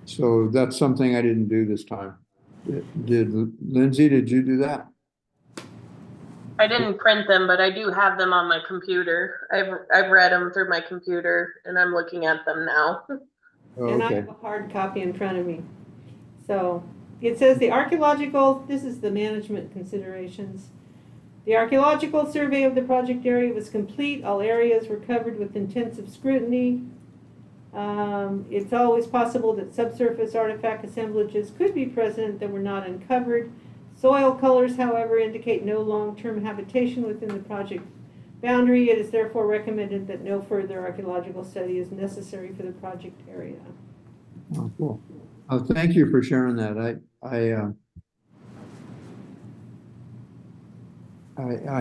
so that's something I didn't do this time. Lindsay, did you do that? I didn't print them, but I do have them on my computer. I've read them through my computer, and I'm looking at them now. Oh, And I okay. have a hard copy in front of me. So it says this is the management considerations. The archaeological survey of the project area was complete. All areas were covered with intensive scrutiny. It's always possible that subsurface artifact assemblages could be present that were not uncovered. Soil colors, however, indicate no long-term habitation within the project boundary. It is therefore recommended that no further archaeological study is necessary for the project area. Oh, cool. Thank you for sharing that. I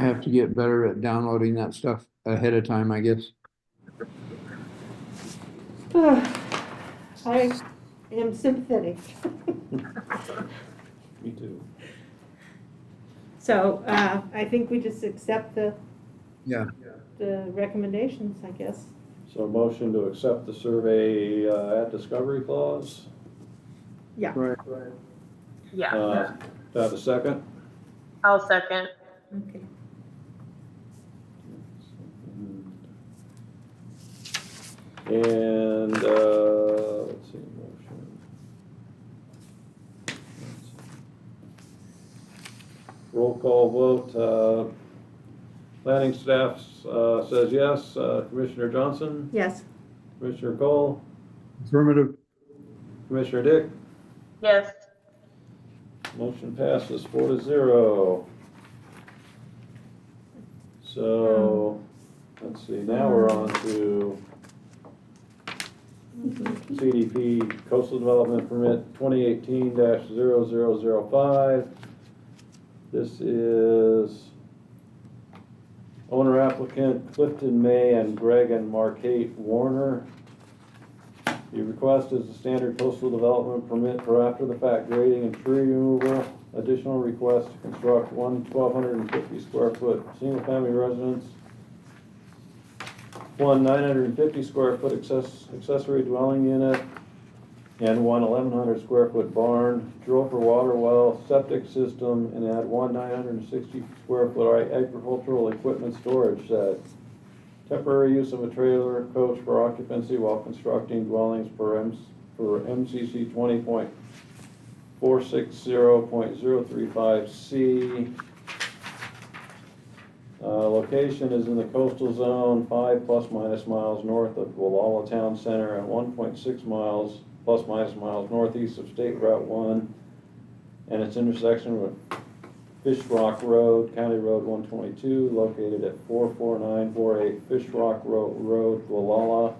have to get better at downloading that stuff ahead of time, I guess. I am sympathetic. Me too. So, I think we just accept the recommendations, I guess. So motion to accept the survey at discovery clause. Yeah. Right. Yeah, Do I have a second? I'll second. Okay. And, let's see, motion. Roll call vote, planning staff, says yes, Commissioner Johnson, Yes. Commissioner Cole, Affirmative. Commissioner Dick, Yes. motion passes 4-0. So, let's see, now we're on to CDP Coastal Development Permit 2018-0005. This is owner applicant Clifton May and Greg and Marquette Warner. The request is a standard coastal development permit for after the fact grading and tree removal. Additional request to construct one 1,250 square foot single family residence, one 950 square foot accessory dwelling unit, and one 1,100 square foot barn, drill for water well, septic system, and add one 960 square foot agricultural equipment storage shed. Temporary use of a trailer coach for occupancy while constructing dwellings for MCC 20.460.035C. Location is in the coastal zone, 5 ± miles north of Walla Town Center and 1.6 miles ± miles northeast of State Route 1 and its intersection with Fish Rock Road, County Road 122, located at 44948 Fish Rock Road, Gualala.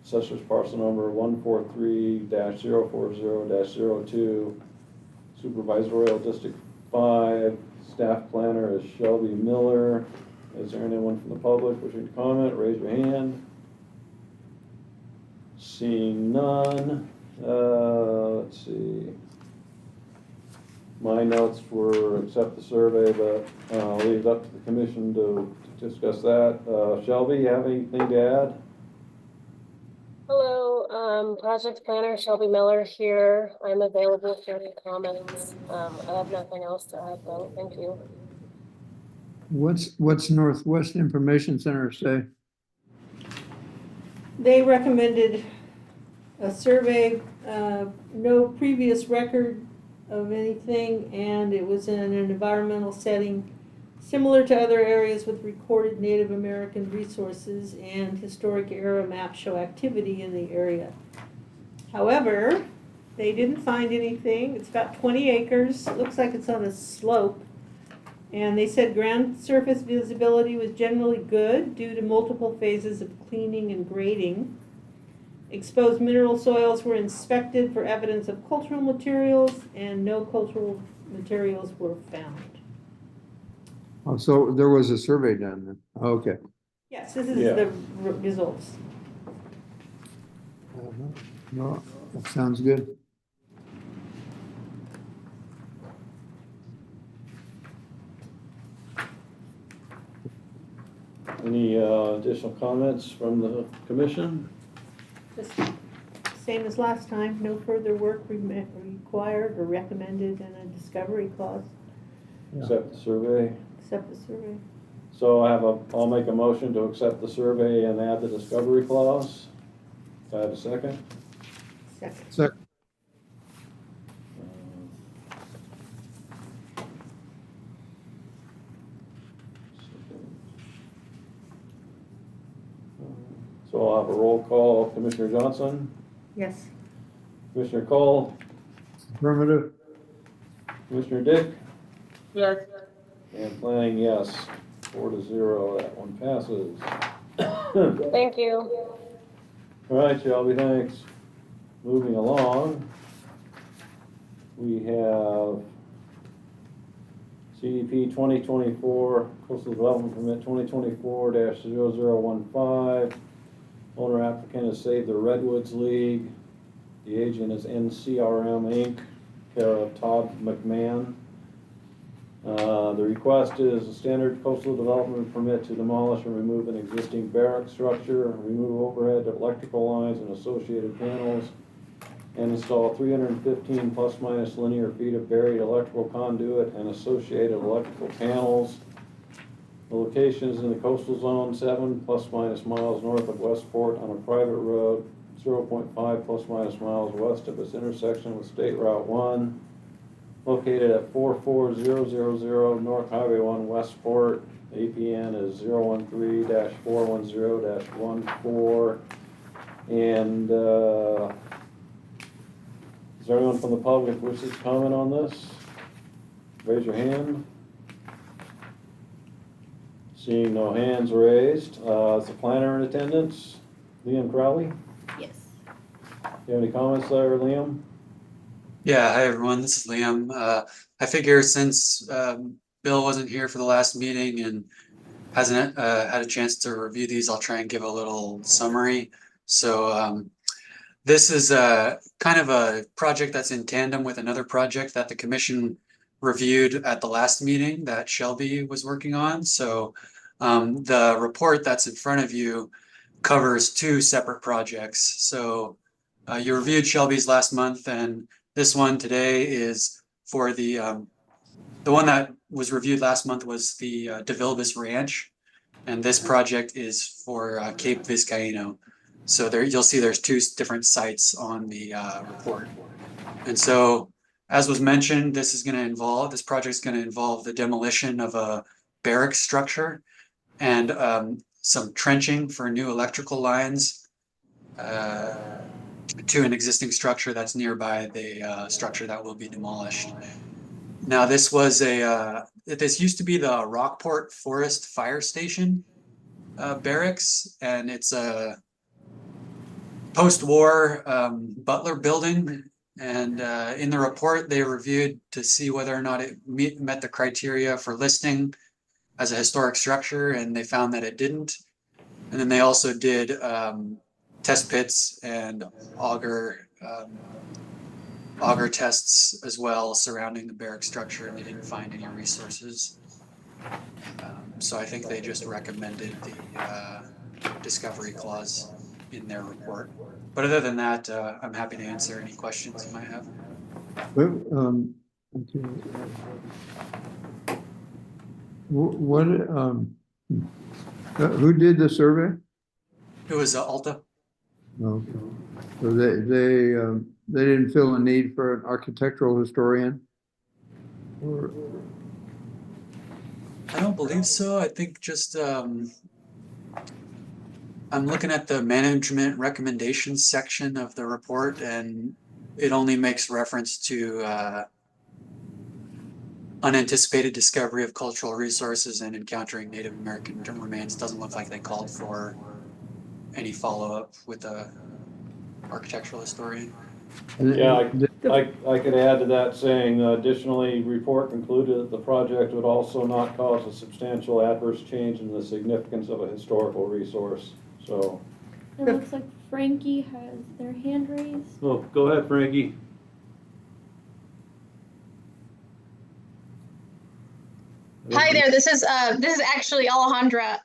Assessor's parcel number 143-040-02. Supervisorial District 5. Staff planner is Shelby Miller. Is there anyone from the public wishing to comment? Raise your hand. Seeing none. Let's see. My notes were accept the survey, but I'll leave it up to the commission to discuss that. Shelby, you have anything to add? Hello, project planner Shelby Miller here. I'm available for any comments. I have nothing else to add though. Thank you. What's Northwest Information Center say? They recommended a survey, no previous record of anything, and it was in an environmental setting similar to other areas with recorded Native American resources, and historic era maps show activity in the area. However, they didn't find anything. It's about 20 acres. It looks like it's on a slope. And they said ground surface visibility was generally good due to multiple phases of cleaning and grading. Exposed mineral soils were inspected for evidence of cultural materials, and no cultural materials were found. Oh, so there was a survey done then. Okay. Yes, this is the results. No, that sounds good. Any additional comments from the commission? Just same as last time, no further work required or recommended in a discovery clause, Accept the survey. except the survey. So I'll make a motion to accept the survey and add the discovery clause. Do I have a second? Second. So I'll have a roll call. Commissioner Johnson, Yes. Commissioner Cole, Affirmative. Commissioner Dick, Yes. and planning, yes. 4-0, that one passes. Thank you. All right, Shelby, thanks. Moving along, we have CDP 2024 Coastal Development Permit 2024-0015. Owner applicant is Save the Redwoods League. The agent is NCRM Inc. care of Todd McMahon. The request is a standard coastal development permit to demolish and remove an existing barrack structure, remove overhead electrical lines and associated panels, and install 315 plus minus linear feet of buried electrical conduit and associated electrical panels. The location is in the coastal zone 7 plus minus miles north of Westport on a private road, 0.5 plus minus miles west of its intersection with State Route 1, located at 44000 North Highway 1 Westport. APN is 013-410-14. And is there anyone from the public who wishes to comment on this? Raise your hand. Seeing no hands raised, is the planner in attendance? Liam Crowley? Yes. You have any comments there, Liam? Yeah, hi everyone, this is Liam. I figure since Bill wasn't here for the last meeting and hasn't had a chance to review these, I'll try and give a little summary. So this is kind of a project that's in tandem with another project that the commission reviewed at the last meeting that Shelby was working on. So the report that's in front of you covers two separate projects. So you reviewed Shelby's last month, and this one today is for the one that was reviewed last month was the De Vilbius Ranch, and this project is for Cape Vizcaíno. So there you'll see there's two different sites on the report. And so, as was mentioned, this project is going to involve the demolition of a barrack structure and some trenching for new electrical lines to an existing structure that's nearby the structure that will be demolished. Now, this was this used to be the Rockport Forest Fire Station barracks, and it's a post-war Butler building. And in the report, they reviewed to see whether or not it met the criteria for listing as a historic structure, and they found that it didn't. And then they also did test pits and auger tests as well surrounding the barrack structure, and they didn't find any resources. So I think they just recommended the discovery clause in their report. But other than that, I'm happy to answer any questions you might have. Well, who did the survey? It was Alta. Okay. So they didn't feel a need for an architectural historian? Or I don't believe so. I think just I'm looking at the management recommendations section of the report, and it only makes reference to unanticipated discovery of cultural resources and encountering Native American remains. Doesn't look like they called for any follow-up with the architectural historian. Yeah, I could add to that saying, additionally, report concluded that the project would also not cause a substantial adverse change in the significance of a historical resource. So it looks like Frankie has their hand raised. Oh, go ahead, Frankie. Hi there, this is actually Alejandra,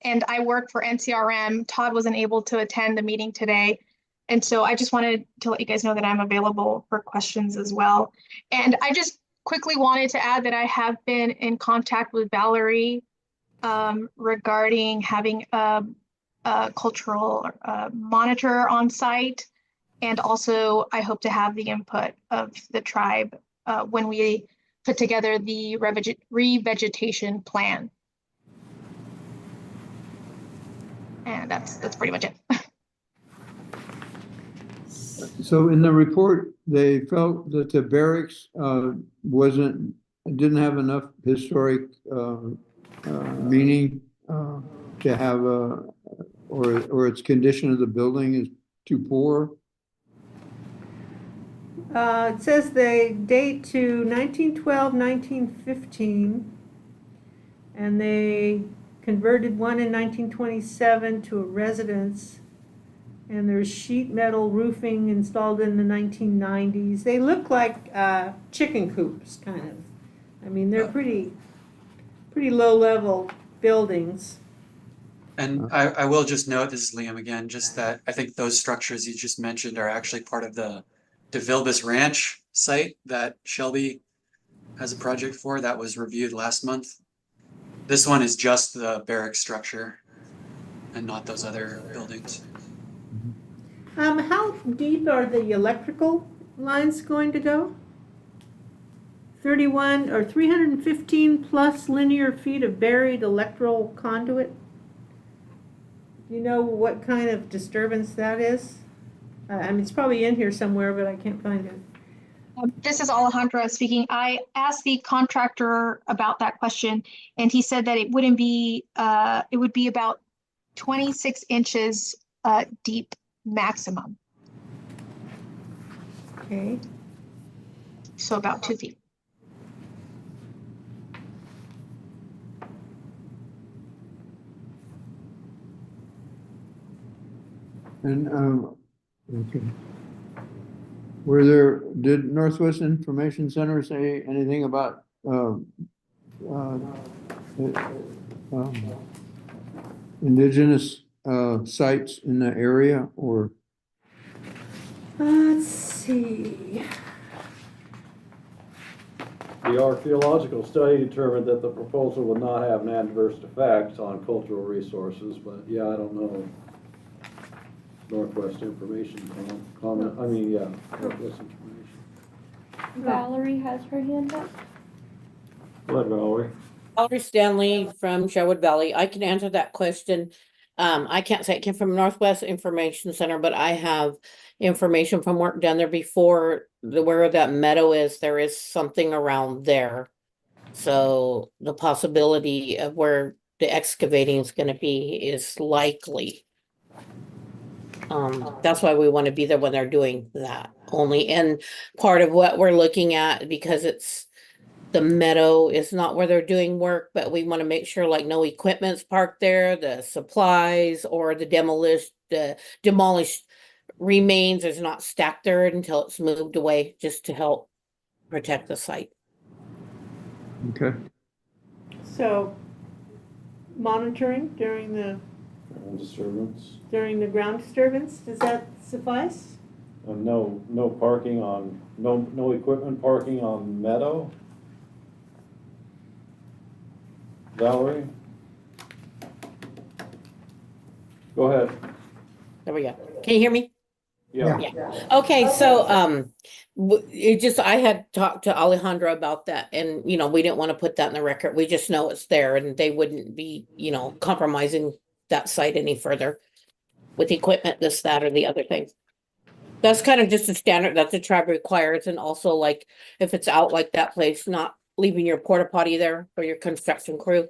and I work for NCRM. Todd wasn't able to attend the meeting today, and so I just wanted to let you guys know that I'm available for questions as well. And I just quickly wanted to add that I have been in contact with Valerie regarding having a cultural monitor on site, and also I hope to have the input of the tribe when we put together the revegetation plan. And that's pretty much it. so in the report, they felt that the barracks didn't have enough historic meaning to have or its condition of the building is too poor. It says they date to 1912, 1915, and they converted one in 1927 to a residence. And there's sheet metal roofing installed in the 1990s. They look like chicken coops, kind of. I mean, they're pretty low-level buildings. And I will just note, this is Liam again, just that I think those structures you just mentioned are actually part of the DeVilbiss Ranch site that Shelby has a project for that was reviewed last month. This one is just the barrack structure and not those other buildings. How deep are the electrical lines going to go? 31 or 315 plus linear feet of buried electrical conduit? Do you know what kind of disturbance that is? I mean, it's probably in here somewhere, but I can't find it. This is Alejandra speaking. I asked the contractor about that question, and he said that it wouldn't be, it would be about 26 inches deep maximum. Okay. So about 2 feet. And, okay. Did Northwest Information Center say anything about, indigenous, sites in the area, or? Let's see. The archaeological study determined that the proposal would not have an adverse effect on cultural resources, but yeah, I don't know. Northwest Information comment, I mean, yeah, Northwest Information. Valerie has her hand up. Go ahead, Valerie. Valerie Stanley from Sherwood Valley. I can answer that question. I can't say it came from Northwest Information Center, but I have information from work done there before. Where that meadow is, there is something around there. So the possibility of where the excavating is going to be is likely. That's why we want to be there when they're doing that only. And part of what we're looking at, because it's the meadow is not where they're doing work, but we want to make sure like no equipment's parked there, the supplies or the demolished remains is not stacked there until it's moved away, just to help protect the site. Okay. So monitoring during the ground disturbance, does that suffice? No parking on, no equipment parking on meadow? Valerie? Go ahead. There we go. Can you hear me? Yeah. Okay, so I had talked to Alejandra about that, and we didn't want to put that in the record. We just know it's there, and they wouldn't be compromising that site any further with equipment, this, that, or the other thing. That's kind of just a standard that the tribe requires, and also like if it's out like that place, not leaving your porta potty there for your construction crew,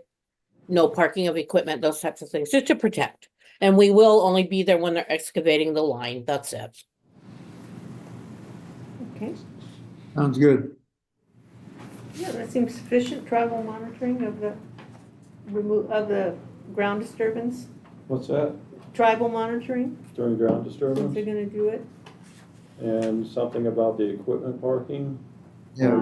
no parking of equipment, those types of things, just to protect. And we will only be there when they're excavating the line. That's it. Okay. Sounds good. Yeah, that seems sufficient. Tribal monitoring of the ground disturbance. What's that? Tribal monitoring, During ground since disturbance? they're gonna do it. And something about the equipment parking? Yeah,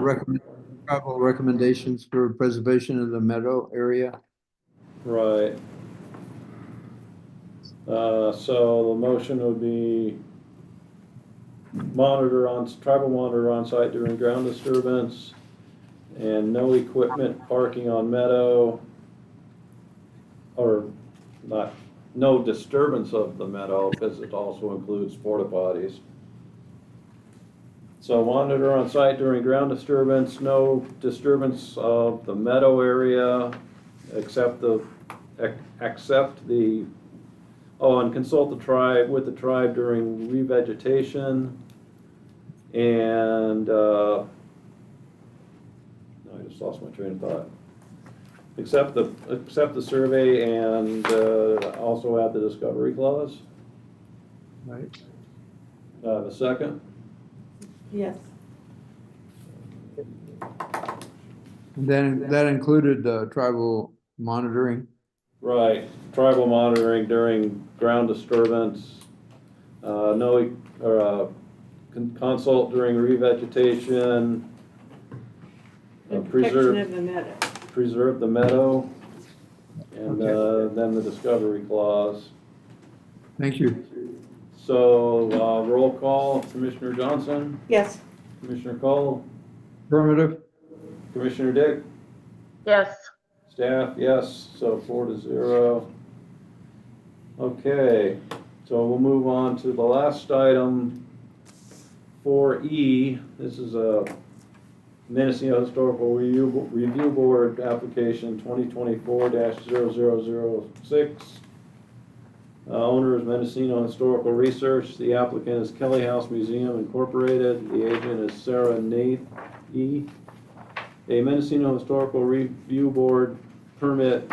tribal recommendations for preservation of the meadow area. Right. So the motion would be tribal monitor on site during ground disturbance, and no equipment parking on meadow, or no disturbance of the meadow, because it also includes porta potties. So monitor on site during ground disturbance, no disturbance of the meadow area, except and consult the tribe with the tribe during revegetation, and I just lost my train of thought. Accept the survey and also add the discovery clause. Right. The second. Yes. And then that included tribal monitoring. Right, tribal monitoring during ground disturbance, Consult during revegetation. And protection of the meadow. Preserve the meadow. And then the discovery clause. Thank you. So roll call, Commissioner Johnson, Yes. Commissioner Cole, Affirmative. Commissioner Dick, Yes. staff, yes, so 4-0. Okay, so we'll move on to the last item, 4E. This is a Mendocino Historical Review Board application 2024-0006. Owner is Mendocino Historical Research. The applicant is Kelly House Museum Incorporated. The agent is Sarah Nath E. A Mendocino Historical Review Board permit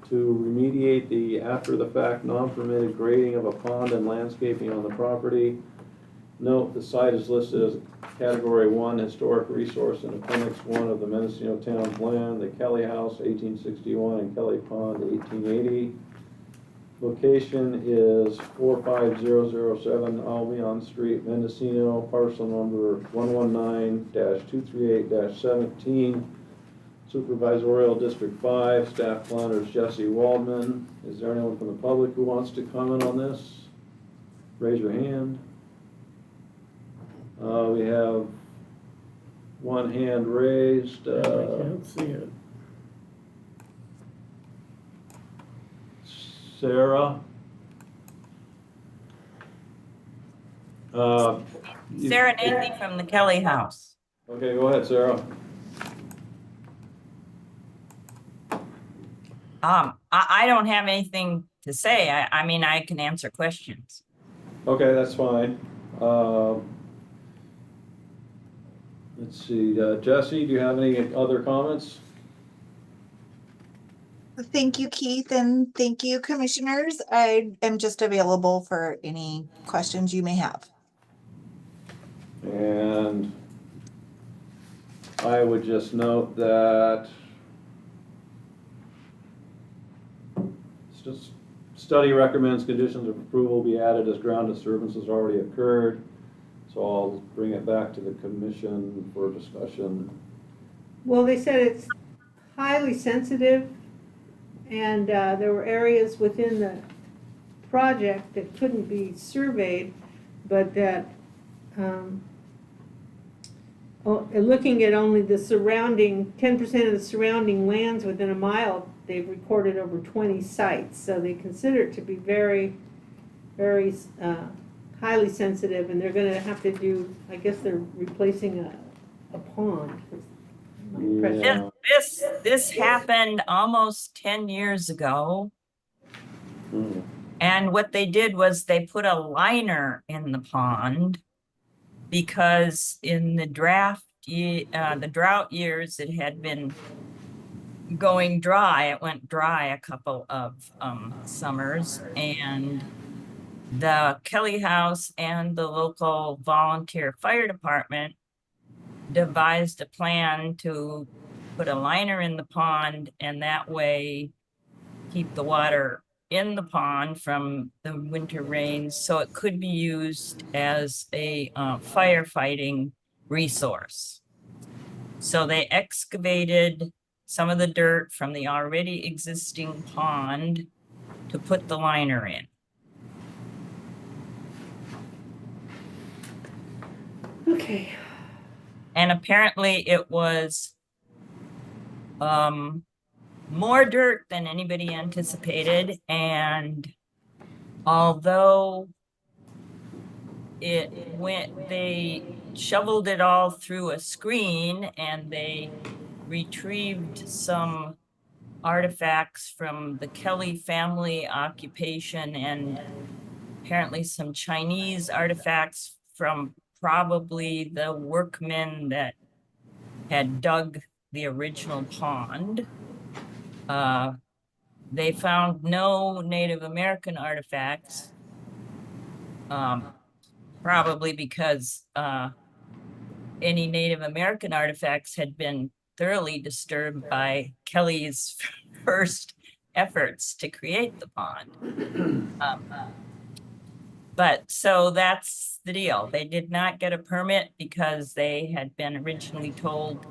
to remediate the after-the-fact non-permitted grading of a pond and landscaping on the property. Note, the site is listed as Category 1 Historic Resource in Appendix 1 of the Mendocino Town Plan. The Kelly House, 1861, and Kelly Pond, 1880. Location is 45007 Albion Street, Mendocino, parcel number 119-238-17. Supervisorial District 5, staff planner is Jesse Waldman. Is there anyone from the public who wants to comment on this? Raise your hand. We have one hand raised. I can't see it. Sarah? Sarah Nathan from the Kelly House. Okay, go ahead, Sarah. I don't have anything to say. I mean, I can answer questions. Okay, that's fine. Let's see, Jesse, do you have any other comments? Thank you, Keith, and thank you, commissioners. I am just available for any questions you may have. And I would just note that study recommends conditions of approval be added as ground disturbances already occurred. So I'll bring it back to the commission for discussion. Well, they said it's highly sensitive, and there were areas within the project that couldn't be surveyed, but that looking at only the surrounding 10% of the surrounding lands within a mile, they've recorded over 20 sites. So they consider it to be very, very highly sensitive, and they're going to have to do, I guess they're replacing a pond. Yeah. This happened almost 10 years ago. And what they did was they put a liner in the pond because in the drought years, it had been going dry. It went dry a couple of summers, and the Kelly House and the local volunteer fire department devised a plan to put a liner in the pond, and that way keep the water in the pond from the winter rains so it could be used as a firefighting resource. So they excavated some of the dirt from the already existing pond to put the liner in. Okay. And apparently it was more dirt than anybody anticipated. And although they shoveled it all through a screen and they retrieved some artifacts from the Kelly family occupation and apparently some Chinese artifacts from probably the workmen that had dug the original pond. They found no Native American artifacts, probably because any Native American artifacts had been thoroughly disturbed by Kelly's first efforts to create the pond. But so that's the deal. They did not get a permit because they had been originally told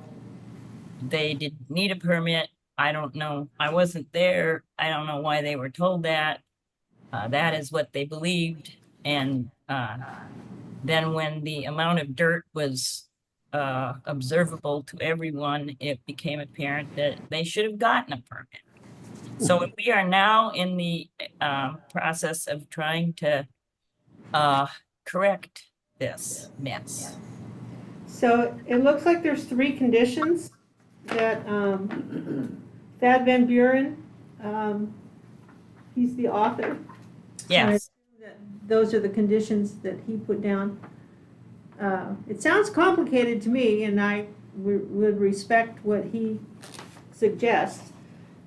they didn't need a permit. I don't know. I wasn't there. I don't know why they were told that. That is what they believed. And then when the amount of dirt was observable to everyone, it became apparent that they should have gotten a permit. So we are now in the process of trying to correct this mess. So it looks like there's 3 conditions that Thad Van Buren, he's the author. Yes. Those are the conditions that he put down. It sounds complicated to me, and I would respect what he suggests.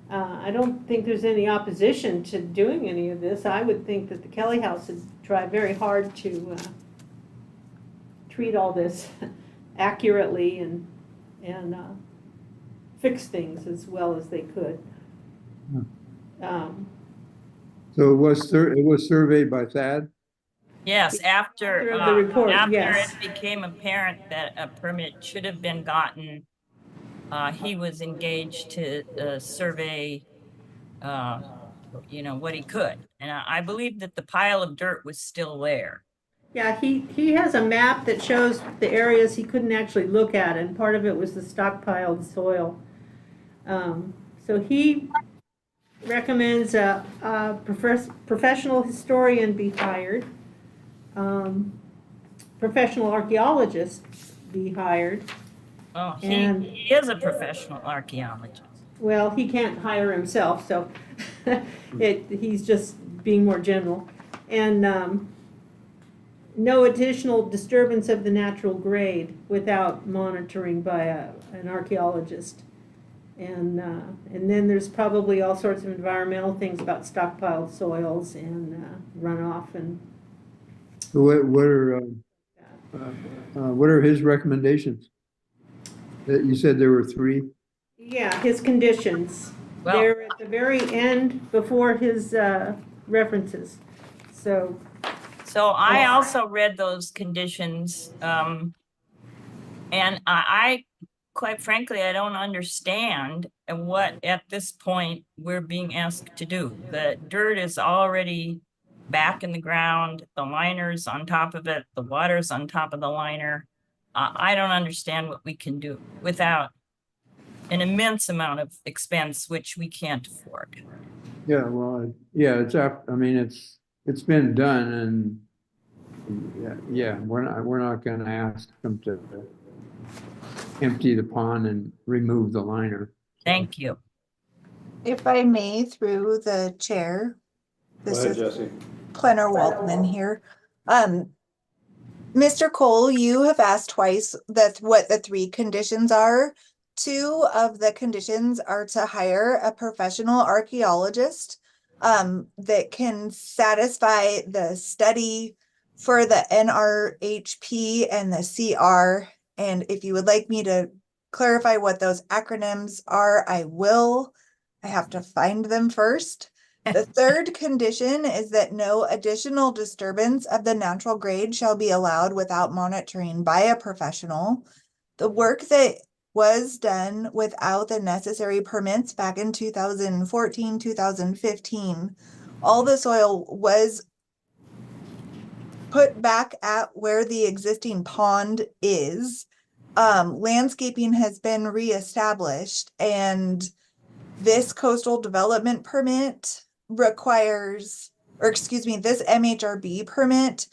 I don't think there's any opposition to doing any of this. I would think that the Kelly House would try very hard to treat all this accurately and fix things as well as they could. So it was surveyed by Thad? Yes, after the report, after yes. it became apparent that a permit should have been gotten, he was engaged to survey, what he could. And I believe that the pile of dirt was still there. Yeah, he has a map that shows the areas he couldn't actually look at, and part of it was the stockpiled soil. So he recommends a professional historian be hired, professional archaeologist be hired. Oh, And- he is a professional archaeologist. Well, he can't hire himself, so he's just being more general. And no additional disturbance of the natural grade without monitoring by an archaeologist. And then there's probably all sorts of environmental things about stockpiled soils and runoff and. So what are his recommendations? That you said there were 3? Yeah, his conditions. Well, They're at the very end before his references. So I also read those conditions, and I quite frankly, I don't understand what at this point we're being asked to do. The dirt is already back in the ground, the liner's on top of it, the water's on top of the liner. I don't understand what we can do without an immense amount of expense, which we can't afford. Yeah, well, yeah, it's been done, and yeah, we're not gonna ask them to empty the pond and remove the liner. Thank you. If I may, through the chair. Go This ahead, is Jesse. Planner Waldman here. Mr. Cole, you have asked twice what the 3 conditions are. 2 of the conditions are to hire a professional archaeologist that can satisfy the study for the NRHP and the CR. And if you would like me to clarify what those acronyms are, I will. I have to find them first. The 3rd condition is that no additional disturbance of the natural grade shall be allowed without monitoring by a professional. The work that was done without the necessary permits back in 2014, 2015, all the soil was put back at where the existing pond is. Landscaping has been reestablished, and this coastal development permit requires, this MHRB permit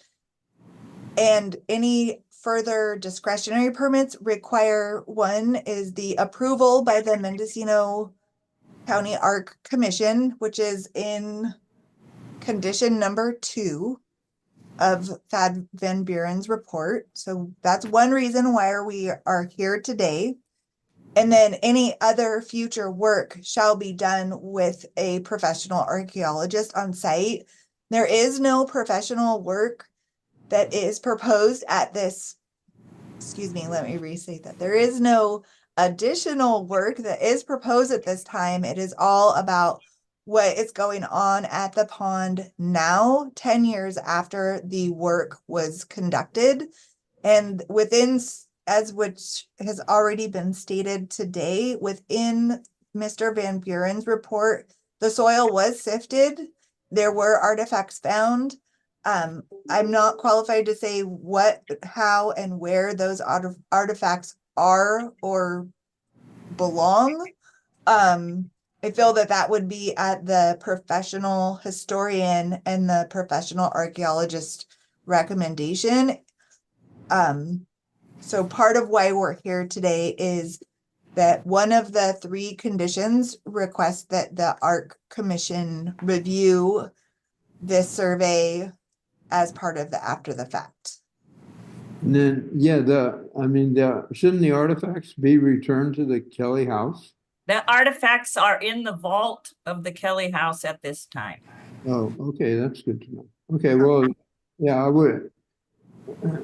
and any further discretionary permits require, one is the approval by the Mendocino County Arc Commission, which is in condition number 2 of Thad Van Buren's report. So that's one reason why we are here today. And then any other future work shall be done with a professional archaeologist on site. There is no professional work that is proposed at this, let me restate that. There is no additional work that is proposed at this time. It is all about what is going on at the pond now, 10 years after the work was conducted. And within, as which has already been stated today, within Mr. Van Buren's report, the soil was sifted. There were artifacts found. I'm not qualified to say what, how, and where those artifacts are or belong. I feel that that would be at the professional historian and the professional archaeologist recommendation. So part of why we're here today is that one of the 3 conditions requests that the Arc Commission review this survey as part of the after the fact. And then, yeah, shouldn't the artifacts be returned to the Kelly house? The artifacts are in the vault of the Kelly house at this time. Oh, okay, that's good to know. Okay, well, yeah,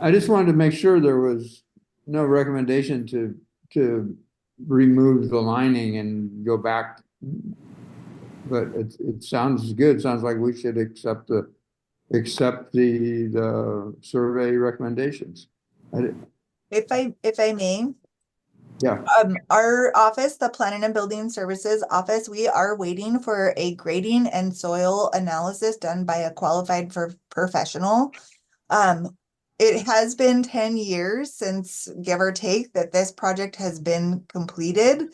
I just wanted to make sure there was no recommendation to remove the lining and go back. But it sounds good. Sounds like we should accept the survey recommendations. If I may, Yeah. Our office, the Planning and Building Services office, we are waiting for a grading and soil analysis done by a qualified professional. It has been 10 years since, give or take, that this project has been completed.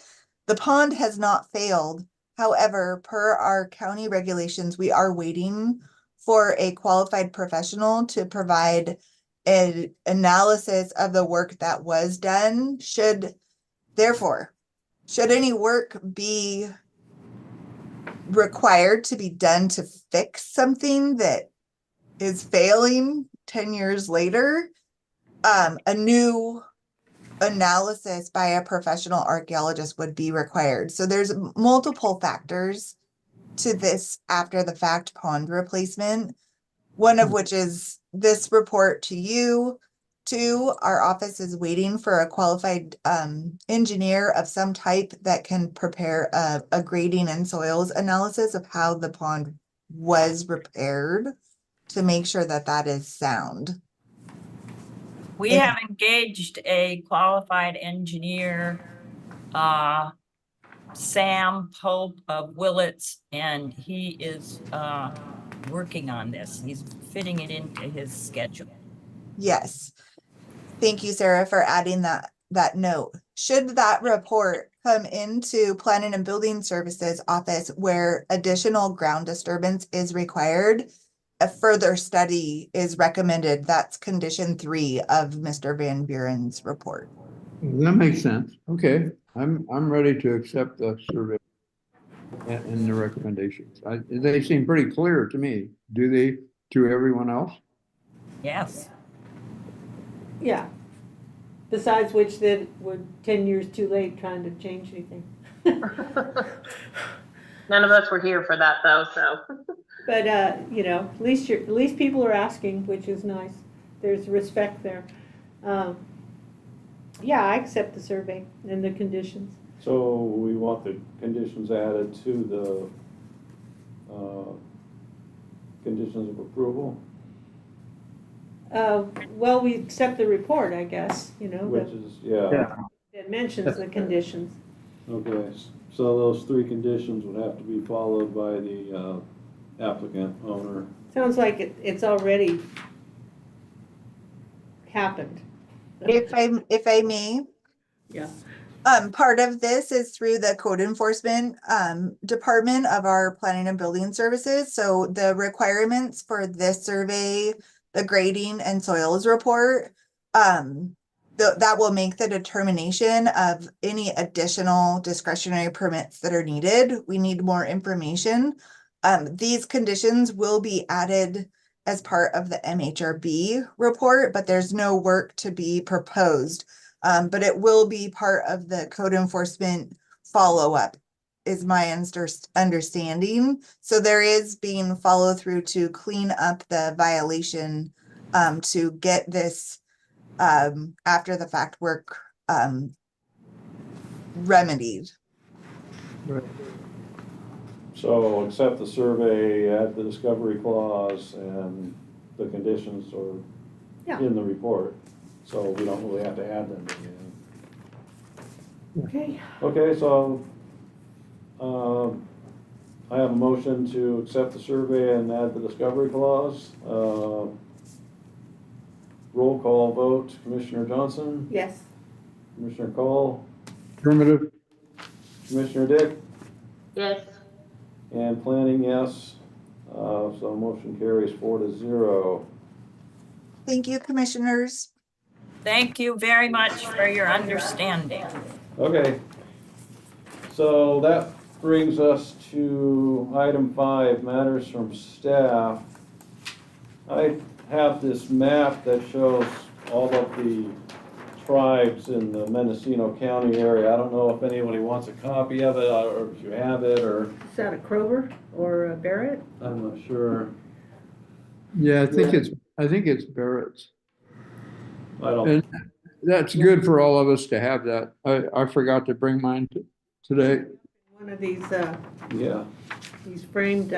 The pond has not failed. However, per our county regulations, we are waiting for a qualified professional to provide an analysis of the work that was done. Therefore, should any work be required to be done to fix something that is failing 10 years later, a new analysis by a professional archaeologist would be required. So there's multiple factors to this after the fact pond replacement, one of which is this report to you. 2, our office is waiting for a qualified engineer of some type that can prepare a grading and soils analysis of how the pond was repaired to make sure that that is sound. We have engaged a qualified engineer, Sam Pope of Willits, and he is working on this. He's fitting it into his schedule. Yes. Thank you, Sarah, for adding that note. Should that report come into Planning and Building Services office where additional ground disturbance is required, a further study is recommended. That's condition 3 of Mr. Van Buren's report. That makes sense. Okay, I'm ready to accept the survey and the recommendations. They seem pretty clear to me. Do they to everyone else? Yes. Yeah. Besides which, that we're 10 years too late trying to change anything. None of us were here for that though, so. But at least people are asking, which is nice. There's respect there. Yeah, I accept the survey and the conditions. So we want the conditions added to the conditions of approval? Well, we accept the report, I guess, Which is, yeah. It mentions the conditions. Okay, so those 3 conditions would have to be followed by the applicant owner. Sounds like it's already happened. If I may. Yeah. Part of this is through the code enforcement department of our planning and building services. So the requirements for this survey, the grading and soils report, that will make the determination of any additional discretionary permits that are needed. We need more information. These conditions will be added as part of the MHRB report, but there's no work to be proposed. But it will be part of the code enforcement follow-up, is my understanding. So there is being follow through to clean up the violation to get this after the fact work remedied. Right. So accept the survey, add the discovery clause, and the conditions are Yeah. in the report. So we don't really have to add them to anything. Okay. Okay, so, I have a motion to accept the survey and add the discovery clause. Roll call vote, Commissioner Johnson, Yes. Commissioner Cole, Affirmative. Commissioner Dick, Yes. and planning, yes. So motion carries 4-0. Thank you, commissioners. Thank you very much for your understanding. Okay. So that brings us to item 5, matters from staff. I have this map that shows all of the tribes in the Mendocino County area. I don't know if anybody wants a copy of it, or if you have it, or Is that a Kroger or a Barrett? I'm not sure. Yeah, I think it's Barrett's. I don't. And that's good for all of us to have that. I forgot to bring mine today. One of these, Yeah. these framed,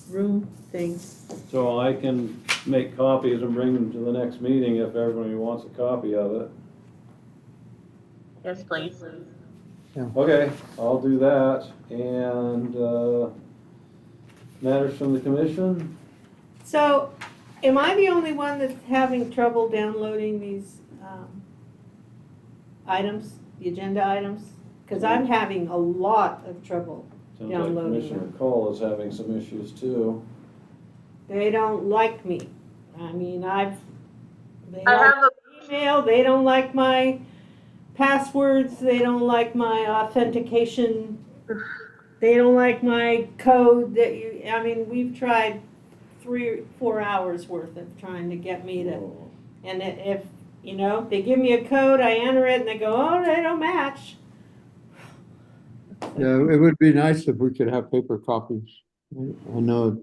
room things. So I can make copies and bring them to the next meeting if everybody wants a copy of it. Yes, please. Okay, I'll do that. And matters from the commission? So, am I the only one that's having trouble downloading these, items, the agenda items? Because I'm having a lot of trouble Sounds like downloading Commissioner them. Cole is having some issues too. They don't like me. I mean, they I like have a, my email, they don't like my passwords, they don't like my authentication, they don't like my code that I mean, we've tried 3-4 hours worth of trying to get me to, Oh. and if, you know, they give me a code, I enter it, and they go, oh, they don't match. Yeah, it would be nice if we could have paper copies. I know,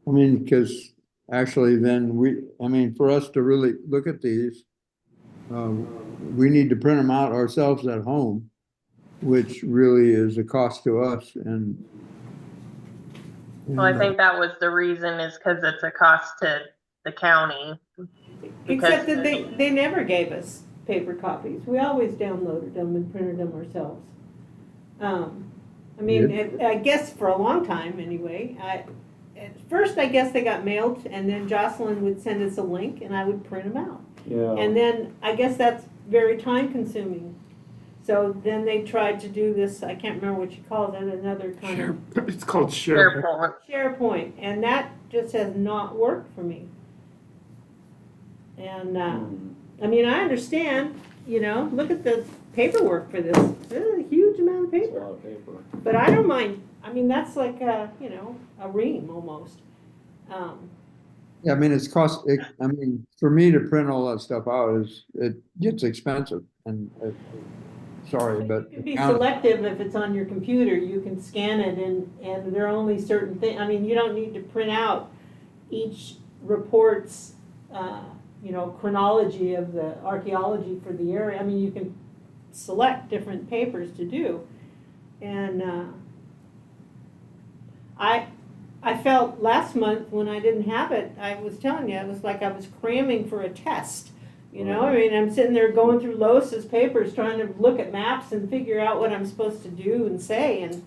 I mean, because actually then for us to really look at these, we need to print them out ourselves at home, which really is a cost to us and. well, I think that was the reason, is because it's a cost to the county. Except that they never gave us paper copies. We always downloaded them and printed them ourselves. I mean, I guess for a long time anyway. At first, I guess they got mailed, and then Jocelyn would send us a link, and I would print them out. Yeah. And then I guess that's very time consuming. So then they tried to do this, I can't remember what you call it, another kind of. It's called SharePoint. SharePoint. SharePoint, and that just has not worked for me. And, I mean, I understand, you know, look at the paperwork for this. This is a huge amount of It's a paper. lot of paper. But I don't mind, I mean, that's like a, you know, a ream almost. Yeah, I mean, I mean, for me to print all that stuff out it gets expensive and, sorry, but. You can be selective if it's on your computer, you can scan it and there are only certain things, I mean, you don't need to print out each report's, you know, chronology of the archaeology for the area. I mean, you can select different papers to do. And I felt last month when I didn't have it, I was telling you, it was like I was cramming for a test. You know, I mean, I'm sitting there going through Lois's papers, trying to look at maps and figure out what I'm supposed to do and say, and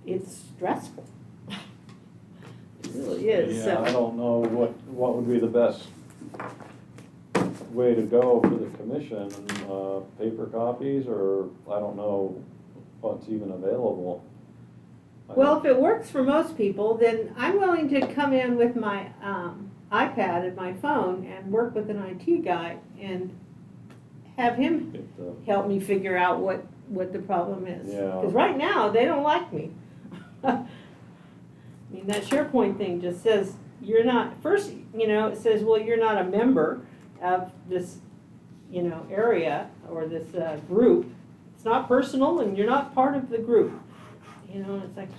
it's stressful. It really is. Yeah, I don't know what would be the best way to go for the commission, paper copies, or I don't know what's even available. Well, if it works for most people, then I'm willing to come in with my iPad and my phone and work with an IT guy and have him help me figure out what the problem is. Yeah. Because right now, they don't like me. I mean, that SharePoint thing just says, you're not, first, you know, it says, well, you're not a member of this, you know, area or this group. It's not personal and you're not part of the group. You know, it's like.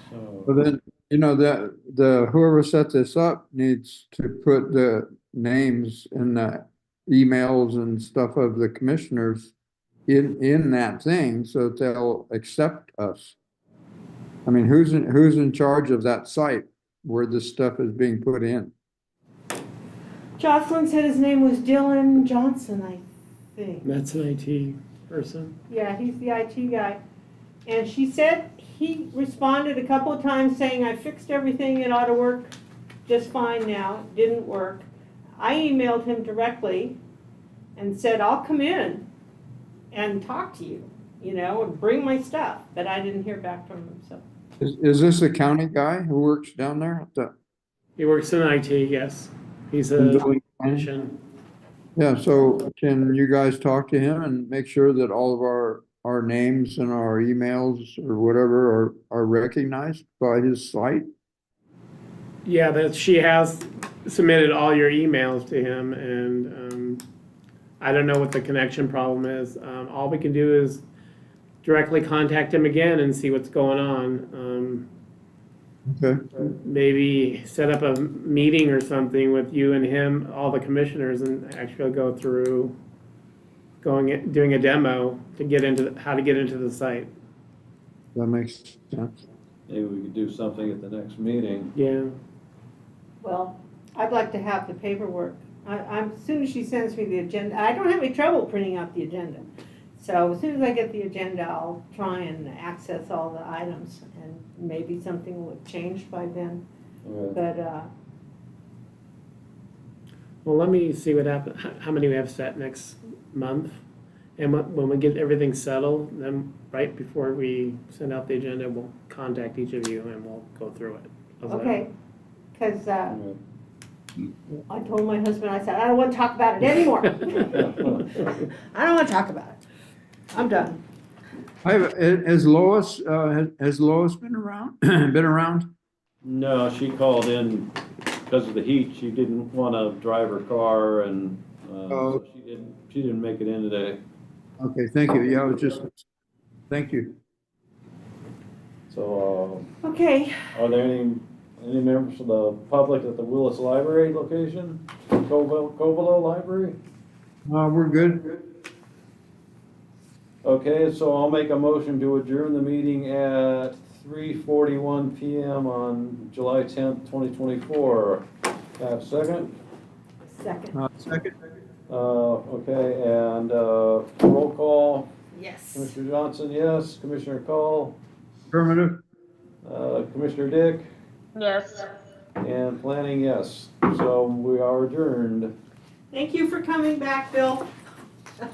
But then, you know, the whoever set this up needs to put the names and the emails and stuff of the commissioners in that thing so that they'll accept us. I mean, who's in charge of that site where this stuff is being put in? Jocelyn said his name was Dylan Johnson, I think. That's an IT person. Yeah, he's the IT guy. And she said he responded a couple of times saying, I fixed everything, it ought to work just fine now. It didn't work. I emailed him directly and said, I'll come in and talk to you, you know, and bring my stuff. But I didn't hear back from him, so. Is this a county guy who works down there at the? He works in IT, yes. He's in a building technician. Yeah, so can you guys talk to him and make sure that all of our names and our emails or whatever are recognized by his site? Yeah, that she has submitted all your emails to him, and I don't know what the connection problem is. All we can do is directly contact him again and see what's going on. Okay. Maybe set up a meeting or something with you and him, all the commissioners, and actually go through doing a demo to get into how to get into the site. That makes sense. Maybe we could do something at the next meeting. Yeah. Well, I'd like to have the paperwork. As soon as she sends me the agenda, I don't have any trouble printing out the agenda. So as soon as I get the agenda, I'll try and access all the items, and maybe something will have changed by then. Yeah. But, Well, let me see what happens, how many we have set next month. And when we get everything settled, then right before we send out the agenda, we'll contact each of you and we'll go through it. How's that? okay, because I told my husband, I said, I don't want to talk about it anymore. I don't want to talk about it. I'm done. Has Lois been around? Been around? No, she called in because of the heat. She didn't want to drive her car, and so she didn't make it in today. Okay, thank you. Yeah, I was just, thank you. So, Okay. are there any members of the public at the Willis Library location? Covelo Library? We're good. Okay, so I'll make a motion to adjourn the meeting at 3:41 p.m. on July 10th, 2024. Have a second? Second. Second. Okay, and roll call. Yes. Commissioner Johnson, yes. Commissioner Call. Affirmative. Commissioner Dick. Yes. And planning, yes. So we are adjourned. Thank you for coming back, Bill.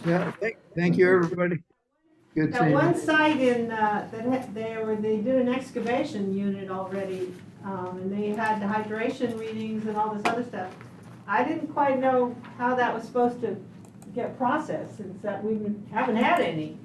Yeah, thank you, everybody. Good That seeing one you. site in, they did an excavation unit already, and they had the hydration readings and all this other stuff. I didn't quite know how that was supposed to get processed, since that we haven't had any.